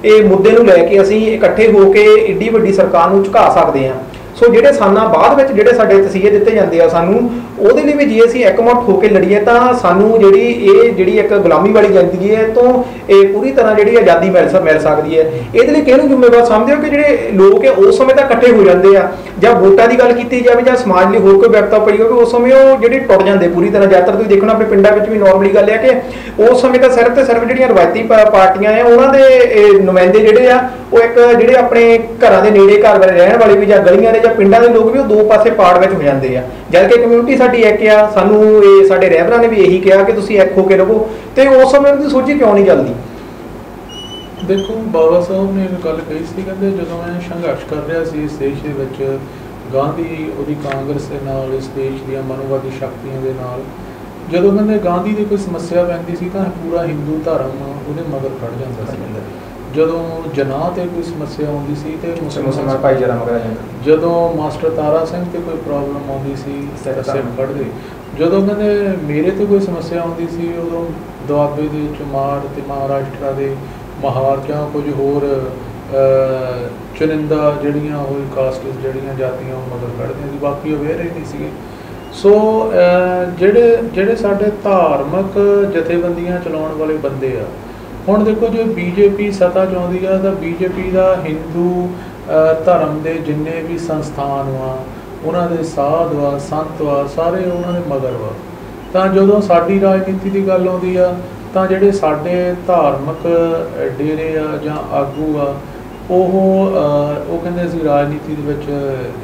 ये मुद्दे ਨੂੰ ਲੈ ਕੇ ਅਸੀਂ ਇਕੱਠੇ ਹੋ ਕੇ ਏਡੀ ਵੱਡੀ सरकार ਨੂੰ ਝੁਕਾ ਸਕਦੇ हैं। सो ਜਿਹੜੇ ਸਾਨਾਂ ਬਾਅਦ ਵਿੱਚ ਜਿਹੜੇ ਸਾਡੇ ਤਸੀਹੇ ਦਿੱਤੇ ਜਾਂਦੇ ਆ ਸਾਨੂੰ ਉਹਦੇ ਲਈ ਵੀ ਜੇ ਅਸੀਂ ਇੱਕਮੁੱਠ ਹੋ ਕੇ ਲੜੀਏ ਤਾਂ ਸਾਨੂੰ ਜਿਹੜੀ ਇੱਕ ਗੁਲਾਮੀ ਵਾਲੀ ਜ਼ਿੰਦਗੀ ਹੈ ਤੋਂ ਇਹ ਪੂਰੀ ਤਰ੍ਹਾਂ ਜਿਹੜੀ ਆਜ਼ਾਦੀ ਮਿਲ ਸਕਦੀ ਹੈ। ਇਹਦੇ ਲਈ ਕਿਹਨੂੰ ਜ਼ਿੰਮੇਵਾਰ ਸਮਝਦੇ ਹੋ ਕਿ ਜਿਹੜੇ ਲੋਕ ਹੈ ਉਸ ਸਮੇਂ ਤਾਂ ਇਕੱਠੇ ਹੋ ਜਾਂਦੇ ਆ, ਜਾਂ ਵੋਟਾਂ ਦੀ ਗੱਲ ਕੀਤੀ ਜਾਵੇ ਜਾਂ ਸਮਾਜ ਲਈ ਹੋਰ ਕੋਈ ਵਿਪਤਾ ਪਈ ਹੋਵੇ ਉਸ ਸਮੇਂ ਉਹ ਜਿਹੜੇ ਟੁੱਟ ਜਾਂਦੇ ਪੂਰੀ ਤਰ੍ਹਾਂ। ਜ਼ਿਆਦਾਤਰ ਤੁਸੀਂ ਦੇਖਣਾ ਆਪਣੇ ਪਿੰਡਾਂ ਵਿੱਚ ਵੀ ਨੋਰਮਲੀ ਗੱਲ ਹੈ ਕਿ ਉਸ ਸਮੇਂ ਤਾਂ ਸਿਰਫ ਤੇ ਸਿਰਫ ਜਿਹੜੀਆਂ ਰਵਾਇਤੀ ਪਾਰਟੀਆਂ ਆ ਉਹਨਾਂ ਦੇ ਨੁਮਾਇੰਦੇ ਜਿਹੜੇ ਆ ਉਹ ਇੱਕ ਜਿਹੜੇ ਆਪਣੇ ਘਰਾਂ ਦੇ ਨੇੜੇ ਘਰ ਵਾਲੇ ਰਹਿਣ ਵਾਲੇ ਵੀ ਜਾਂ ਗਲੀਆਂ ਦੇ ਜਾਂ ਪਿੰਡਾਂ ਦੇ ਲੋਕ ਵੀ ਉਹ ਦੋ ਪਾਸੇ ਪਾੜ ਵਿੱਚ ਹੋ ਜਾਂਦੇ ਆ। ਜਦ ਕਿ ਕਮਿਊਨਿਟੀ ਸਾਡੀ ਇੱਕ ਆ, ਸਾਨੂੰ ਇਹ ਸਾਡੇ ਰਹਿਬਰਾਂ ਨੇ ਵੀ ਇਹੀ ਕਿਹਾ ਕਿ ਤੁਸੀਂ ਇੱਕ ਹੋ ਕੇ ਰਹੋ, ਤੇ ਉਸ ਸਮੇਂ ਉਹਦੀ ਸੋਚੀ ਕਿਉਂ ਨਹੀਂ ਚੱਲਦੀ? ਦੇਖੋ ਬਾਬਾ ਸਾਹਿਬ ਨੇ ਇੱਕ ਗੱਲ ਕਹੀ ਸੀ, ਕਹਿੰਦੇ ਜਦੋਂ ਮੈਂ ਸੰਘਰਸ਼ ਕਰ ਰਿਹਾ ਸੀ ਇਸ ਦੇਸ਼ ਦੇ ਵਿੱਚ, ਗਾਂਧੀ ਉਹਦੀ ਕਾਂਗਰਸ ਦੇ ਨਾਲ, ਇਸ ਦੇਸ਼ ਦੀਆਂ ਮਨੋਵਾਦੀ ਸ਼ਕਤੀਆਂ ਦੇ ਨਾਲ, ਜਦੋਂ ਕਹਿੰਦੇ ਗਾਂਧੀ ਦੀ ਕੋਈ ਸਮੱਸਿਆ ਪੈਂਦੀ ਸੀ ਤਾਂ ਪੂਰਾ ਹਿੰਦੂ ਧਰਮ ਉਹਦੇ ਮਗਰ ਖੜ ਜਾਂਦਾ ਸੀ। ਜਦੋਂ ਜਨਾਹ ਤੇ ਕੋਈ ਸਮੱਸਿਆ ਆਉਂਦੀ ਸੀ ਤੇ ਮੁਸਲਮਾਨ ਭਾਈਚਾਰਾ ਮਗਰ ਆ ਜਾਂਦਾ। ਜਦੋਂ ਮਾਸਟਰ ਤਾਰਾ ਸਿੰਘ ਤੇ ਕੋਈ ਪ੍ਰੋਬਲਮ ਆਉਂਦੀ ਸੀ ਸਿੱਖ ਖੜ੍ਹਦੇ। ਜਦੋਂ ਕਹਿੰਦੇ ਮੇਰੇ ਤੇ ਕੋਈ ਸਮੱਸਿਆ ਆਉਂਦੀ ਸੀ ਉਦੋਂ ਦੁਆਬੇ ਦੇ ਚਮਾਰ ਤੇ ਮਹਾਰਾਸ਼ਟਰ ਦੇ ਮਹਾਰ ਜਾਂ ਕੁਝ ਹੋਰ ਚੁਣਿੰਦਾ ਜਿਹੜੀਆਂ ਉਹ ਕਾਸਟਸ ਜਿਹੜੀਆਂ ਜਾਤੀਆਂ ਉਹ ਮਗਰ ਖੜ੍ਹਦੀਆਂ ਸੀ, ਬਾਕੀ ਅਵੇਅਰ ਹੀ ਨਹੀਂ ਸੀਗੇ। ਸੋ ਜਿਹੜੇ ਸਾਡੇ ਧਾਰਮਿਕ ਜਥੇਬੰਦੀਆਂ ਚਲਾਉਣ ਵਾਲੇ ਬੰਦੇ ਆ, ਹੁਣ ਦੇਖੋ ਜੇ ਬੀਜੇਪੀ ਸੱਤਾ 'ਚ ਆਉਂਦੀ ਆ ਤਾਂ ਬੀਜੇਪੀ ਦਾ ਹਿੰਦੂ ਧਰਮ ਦੇ ਜਿੰਨੇ ਵੀ ਸੰਸਥਾਨ ਵਾ, ਉਹਨਾਂ ਦੇ ਸਾਧ ਵਾ, ਸੰਤ ਵਾ, ਸਾਰੇ ਉਹਨਾਂ ਦੇ ਮਗਰ ਵਾ। ਤਾਂ ਜਦੋਂ ਸਾਡੀ ਰਾਜਨੀਤੀ ਦੀ ਗੱਲ ਆਉਂਦੀ ਆ ਤਾਂ ਜਿਹੜੇ ਸਾਡੇ ਧਾਰਮਿਕ ਡੇਰੇ ਆ ਜਾਂ ਆਗੂ ਆ ਉਹ ਕਹਿੰਦੇ ਅਸੀਂ ਰਾਜਨੀਤੀ ਦੇ ਵਿੱਚ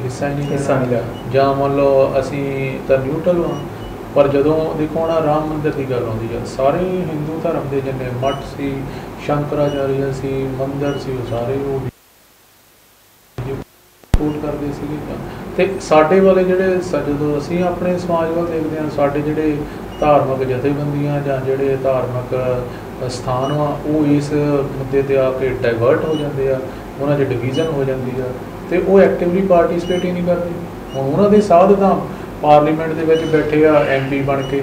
ਹਿੱਸਾ ਹੀ ਨਹੀਂ ਲੈਣਾ, ਜਾਂ ਮੰਨ ਲਓ ਅਸੀਂ ਤਾਂ ਨਿਊਟਰਲ ਹਾਂ। ਪਰ ਜਦੋਂ ਦੇਖੋ ਹੁਣ ਰਾਮ ਮੰਦਿਰ ਦੀ ਗੱਲ ਆਉਂਦੀ ਆ, ਸਾਰੇ ਹਿੰਦੂ ਧਰਮ ਦੇ ਜਿੰਨੇ ਮੱਠ ਸੀ, ਸ਼ੰਕਰਾਚਾਰਿਆ ਸੀ, ਮੰਦਿਰ ਸੀ, ਉਹ ਸਾਰੇ ਉਹ ਸਪੋਰਟ ਕਰਦੇ ਸੀਗੇ। ਤੇ ਸਾਡੇ ਵਾਲੇ ਜਿਹੜੇ ਜਦੋਂ ਅਸੀਂ ਆਪਣੇ ਸਮਾਜ ਵੱਲ ਦੇਖਦੇ ਹਾਂ, ਸਾਡੇ ਜਿਹੜੇ ਧਾਰਮਿਕ ਜਥੇਬੰਦੀਆਂ ਜਾਂ ਜਿਹੜੇ ਧਾਰਮਿਕ ਸਥਾਨ ਵਾ ਉਹ ਇਸ ਮੁੱਦੇ 'ਤੇ ਆ ਕੇ ਡਾਇਵਰਟ ਹੋ ਜਾਂਦੇ ਆ, ਉਹਨਾਂ 'ਚ ਡਿਵੀਜ਼ਨ ਹੋ ਜਾਂਦੀ ਆ ਅਤੇ ਉਹ ਐਕਟਿਵਲੀ ਪਾਰਟੀਸਪੇਟ ਹੀ ਨਹੀਂ ਕਰਦੇ। ਹੁਣ ਉਹਨਾਂ ਦੇ ਸਾਧ ਤਾਂ ਪਾਰਲੀਮੈਂਟ ਦੇ ਵਿੱਚ ਬੈਠੇ ਆ, MP ਬਣ ਕੇ,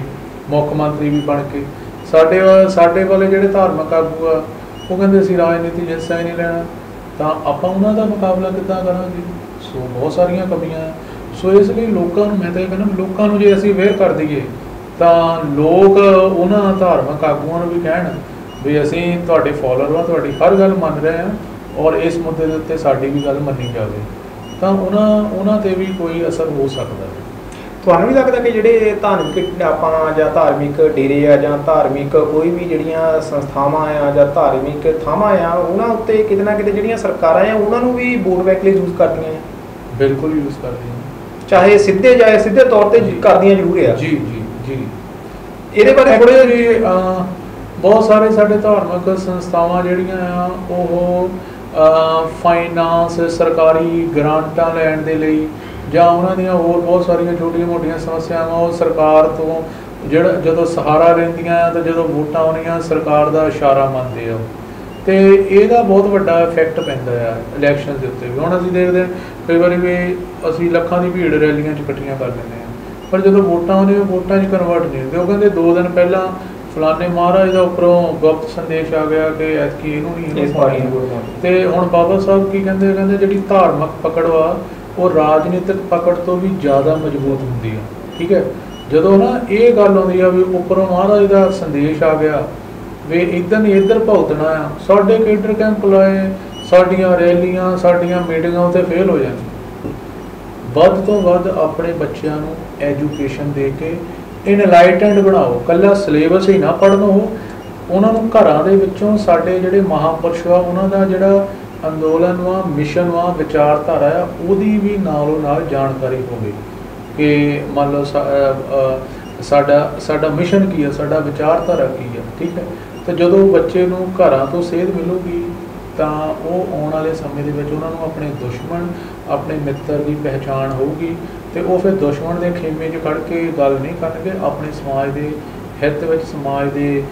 ਮੁੱਖ ਮੰਤਰੀ ਵੀ ਬਣ ਕੇ। ਸਾਡੇ ਵਾਲੇ ਜਿਹੜੇ ਧਾਰਮਿਕ ਆਗੂ ਆ ਉਹ ਕਹਿੰਦੇ ਅਸੀਂ ਰਾਜਨੀਤੀ 'ਚ ਹਿੱਸਾ ਹੀ ਨਹੀਂ ਲੈਣਾ, ਤਾਂ ਆਪਾਂ ਉਹਨਾਂ ਦਾ ਮੁਕਾਬਲਾ ਕਿੱਦਾਂ ਕਰਾਂਗੇ? ਸੋ ਬਹੁਤ ਸਾਰੀਆਂ ਕਮੀਆਂ। ਸੋ ਇਸ ਲਈ ਲੋਕਾਂ ਨੂੰ, ਮੈਂ ਤਾਂ ਇਹ ਕਹਿੰਦਾ ਲੋਕਾਂ ਨੂੰ ਜੇ ਅਸੀਂ ਅਵੇਅਰ ਕਰ ਦਈਏ ਤਾਂ ਲੋਕ ਉਹਨਾਂ ਧਾਰਮਿਕ ਆਗੂਆਂ ਨੂੰ ਵੀ ਕਹਿਣ ਵੀ ਅਸੀਂ ਤੁਹਾਡੇ ਫੋਲੋਅਰ ਹਾਂ, ਤੁਹਾਡੀ ਹਰ ਗੱਲ ਮੰਨ ਰਹੇ ਹਾਂ ਔਰ ਇਸ ਮੁੱਦੇ ਦੇ ਉੱਤੇ ਸਾਡੀ ਵੀ ਗੱਲ ਮੰਨੀ ਜਾਵੇ, ਤਾਂ ਉਹਨਾਂ 'ਤੇ ਵੀ ਕੋਈ ਅਸਰ ਹੋ ਸਕਦਾ ਹੈ। ਤੁਹਾਨੂੰ ਵੀ ਲੱਗਦਾ ਕਿ ਜਿਹੜੇ ਧਾਰਮਿਕ ਆਪਾਂ ਜਾਂ ਧਾਰਮਿਕ ਡੇਰੇ ਆ ਜਾਂ ਧਾਰਮਿਕ ਕੋਈ ਵੀ ਜਿਹੜੀਆਂ ਸੰਸਥਾਵਾਂ ਆ ਜਾਂ ਧਾਰਮਿਕ ਥਾਵਾਂ ਆ ਉਹਨਾਂ ਉੱਤੇ ਕਿਤੇ ਨਾ ਕਿਤੇ ਜਿਹੜੀਆਂ ਸਰਕਾਰਾਂ ਆ ਉਹਨਾਂ ਨੂੰ ਵੀ ਵੋਟ ਬੈਂਕ ਲਈ ਯੂਜ਼ ਕਰਦੀਆਂ ਆ? ਬਿਲਕੁਲ ਯੂਜ਼ ਕਰਦੀਆਂ, ਚਾਹੇ ਸਿੱਧੇ ਤੌਰ ਤੇ ਕਰਦੀਆਂ ਜ਼ਰੂਰ ਆ। ਜੀ। ਇਹਦੇ ਬਾਰੇ ਥੋੜ੍ਹੇ ਜਿਹੇ ਬਹੁਤ ਸਾਰੇ ਸਾਡੇ ਧਾਰਮਿਕ ਸੰਸਥਾਵਾਂ ਜਿਹੜੀਆਂ ਆ ਉਹ ਫਾਈਨਾਂਸ, ਸਰਕਾਰੀ ਗ੍ਰਾਂਟਾਂ ਲੈਣ ਦੇ ਲਈ ਜਾਂ ਉਹਨਾਂ ਦੀਆਂ ਹੋਰ ਬਹੁਤ ਸਾਰੀਆਂ ਛੋਟੀਆਂ ਮੋਟੀਆਂ ਸਮੱਸਿਆਵਾਂ ਉਹ ਸਰਕਾਰ ਤੋਂ ਜਦੋਂ ਸਹਾਰਾ ਲੈਂਦੀਆਂ ਆ ਤਾਂ ਜਦੋਂ ਵੋਟਾਂ ਆਉਣੀਆਂ ਸਰਕਾਰ ਦਾ ਇਸ਼ਾਰਾ ਮੰਨਦੇ ਆ, ਅਤੇ ਇਹਦਾ ਬਹੁਤ ਵੱਡਾ ਇਫੈਕਟ ਪੈਂਦਾ ਆ ਇਲੈਕਸ਼ਨ ਦੇ ਉੱਤੇ ਵੀ। ਹੁਣ ਅਸੀਂ ਦੇਖਦੇ ਕਈ ਵਾਰੀ ਵੀ ਅਸੀਂ ਲੱਖਾਂ ਦੀ ਭੀੜ ਰੈਲੀਆਂ 'ਚ ਇਕੱਠੀਆਂ ਕਰ ਲੈਂਦੇ ਹਾਂ, ਪਰ ਜਦੋਂ ਵੋਟਾਂ ਆਉਂਦੀਆਂ ਵੋਟਾਂ 'ਚ ਕਨਵਰਟ ਨਹੀਂ ਹੁੰਦੇ। ਉਹ ਕਹਿੰਦੇ 2 ਦਿਨ ਪਹਿਲਾਂ ਫਲਾਣੇ ਮਹਾਰਾਜ ਦਾ ਉੱਪਰੋਂ ਗੁਪਤ ਸੰਦੇਸ਼ ਆ ਗਿਆ ਕਿ ਐਤਕੀ ਇਹਨੂੰ ਨਹੀਂ। ਅਤੇ ਹੁਣ ਬਾਬਾ ਸਾਹਿਬ ਕੀ ਕਹਿੰਦੇ ਜਿਹੜੀ ਧਾਰਮਿਕ ਪਕੜ ਵਾ ਉਹ ਰਾਜਨੀਤਿਕ ਪਕੜ ਤੋਂ ਵੀ ਜ਼ਿਆਦਾ ਮਜ਼ਬੂਤ ਹੁੰਦੀ ਆ। ਠੀਕ ਹੈ, ਜਦੋਂ ਨਾ ਇਹ ਗੱਲ ਆਉਂਦੀ ਆ ਵੀ ਉੱਪਰੋਂ ਮਹਾਰਾਜ ਦਾ ਸੰਦੇਸ਼ ਆ ਗਿਆ ਵੀ ਇੱਧਰ ਨਹੀਂ ਇੱਧਰ ਭੁਗਤਣਾ ਆ, ਸਾਡੇ ਕੇਡਰ ਕੈਂਪ ਲਾਏ, ਸਾਡੀਆਂ ਰੈਲੀਆਂ, ਸਾਡੀਆਂ ਮੀਟਿੰਗਾਂ ਉੱਤੇ ਫੇਲ ਹੋ ਜਾਂਦੀਆਂ। ਵੱਧ ਤੋਂ ਵੱਧ ਆਪਣੇ ਬੱਚਿਆਂ ਨੂੰ ਐਜੂਕੇਸ਼ਨ ਦੇ ਕੇ ਇਨਲਾਈਟੈਂਡ ਬਣਾਓ, ਇਕੱਲਾ ਸਿਲੇਬਸ ਹੀ ਨਾ ਪੜ੍ਹਨ, ਉਹਨਾਂ ਨੂੰ ਘਰਾਂ ਦੇ ਵਿੱਚੋਂ ਸਾਡੇ ਜਿਹੜੇ ਮਹਾਂਪੁਰਸ਼ ਆ ਉਹਨਾਂ ਦਾ ਜਿਹੜਾ ਅੰਦੋਲਨ ਵਾ, ਮਿਸ਼ਨ ਵਾ, ਵਿਚਾਰਧਾਰਾ ਆ, ਉਹਦੀ ਵੀ ਨਾਲੋਂ ਨਾਲ ਜਾਣਕਾਰੀ ਹੋਵੇ ਕਿ ਮੰਨ ਲਓ ਸਾਡਾ ਮਿਸ਼ਨ ਕੀ ਆ, ਸਾਡਾ ਵਿਚਾਰਧਾਰਾ ਕੀ ਆ। ਠੀਕ ਹੈ, ਅਤੇ ਜਦੋਂ ਬੱਚੇ ਨੂੰ ਘਰਾਂ ਤੋਂ ਸੇਧ ਮਿਲੂਗੀ ਤਾਂ ਉਹ ਆਉਣ ਵਾਲੇ ਸਮੇਂ ਦੇ ਵਿੱਚ ਉਹਨਾਂ ਨੂੰ ਆਪਣੇ ਦੁਸ਼ਮਣ, ਆਪਣੇ ਮਿੱਤਰ ਦੀ ਪਹਿਚਾਣ ਹੋਊਗੀ ਅਤੇ ਉਹ ਫਿਰ ਦੁਸ਼ਮਣ ਦੇ ਖੇਮੇ 'ਚ ਖੜ੍ਹ ਕੇ ਗੱਲ ਨਹੀਂ ਕਰਨਗੇ, ਆਪਣੇ ਸਮਾਜ ਦੇ ਹਿੱਤ ਵਿੱਚ, ਸਮਾਜ ਦੇ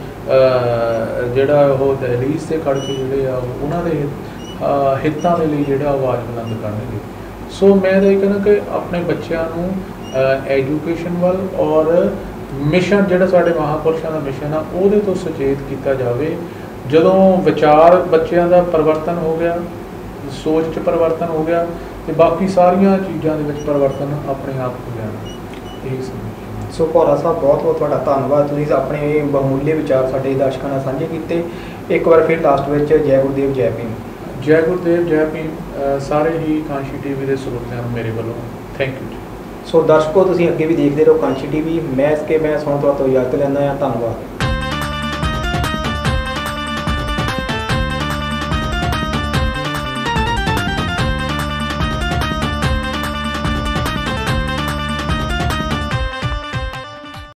ਜਿਹੜਾ ਉਹ ਦਹਲੀਜ਼ 'ਤੇ ਖੜ੍ਹ ਕੇ ਜਿਹੜੇ ਆ ਉਹਨਾਂ ਦੇ ਹਿੱਤਾਂ ਦੇ ਲਈ ਜਿਹੜਾ ਆਵਾਜ਼ ਬੁਲੰਦ ਕਰਨਗੇ। ਸੋ ਮੈਂ ਤਾਂ ਇਹ ਕਹਿੰਦਾ ਕਿ ਆਪਣੇ ਬੱਚਿਆਂ ਨੂੰ ਐਜੂਕੇਸ਼ਨ ਵੱਲ ਔਰ ਮਿਸ਼ਨ ਜਿਹੜਾ ਸਾਡੇ ਮਹਾਂਪੁਰਸ਼ਾਂ ਦਾ ਮਿਸ਼ਨ ਆ ਉਹਦੇ ਤੋਂ ਸੁਚੇਤ ਕੀਤਾ ਜਾਵੇ। ਜਦੋਂ ਵਿਚਾਰ ਬੱਚਿਆਂ ਦਾ ਪਰਿਵਰਤਨ ਹੋ ਗਿਆ, ਸੋਚ 'ਚ ਪਰਿਵਰਤਨ ਹੋ ਗਿਆ, ਅਤੇ ਬਾਕੀ ਸਾਰੀਆਂ ਚੀਜ਼ਾਂ ਦੇ ਵਿੱਚ ਪਰਿਵਰਤਨ ਆਪਣੇ ਆਪ ਹੋ ਜਾਣਾ। ਇਹ ਸਮਝ ਸੋ ਭੌਰਾ ਸਾਹਿਬ ਬਹੁਤ ਬਹੁਤ ਤੁਹਾਡਾ ਧੰਨਵਾਦ, ਤੁਸੀਂ ਆਪਣੇ ਇਹ ਬਹੁਮੁੱਲੇ ਵਿਚਾਰ ਸਾਡੇ ਦਰਸ਼ਕਾਂ ਨਾਲ ਸਾਂਝੇ ਕੀਤੇ। ਇੱਕ ਵਾਰ ਫਿਰ ਲਾਸਟ ਵਿੱਚ ਜੈ ਗੁਰਦੇਵ ਜੈ ਭੀਮ। ਜੈ ਗੁਰਦੇਵ ਜੈ ਭੀਮ ਸਾਰੇ ਹੀ ਕਾਂਸ਼ੀ ਟੀਵੀ ਦੇ ਸਰੋਤਿਆਂ ਨੂੰ ਮੇਰੇ ਵੱਲੋਂ ਥੈਂਕ ਯੂ ਜੀ। ਸੋ ਦਰਸ਼ਕੋ, ਤੁਸੀਂ ਅੱਗੇ ਵੀ ਦੇਖਦੇ ਰਹੋ ਕਾਂਸ਼ੀ ਟੀਵੀ। ਮੈਂ ਇਸ ਕੇ ਮੈਂ ਸੌਂ ਤੋਂ ਇਜਾਜ਼ਤ ਲੈਂਦਾ ਹਾਂ। ਧੰਨਵਾਦ।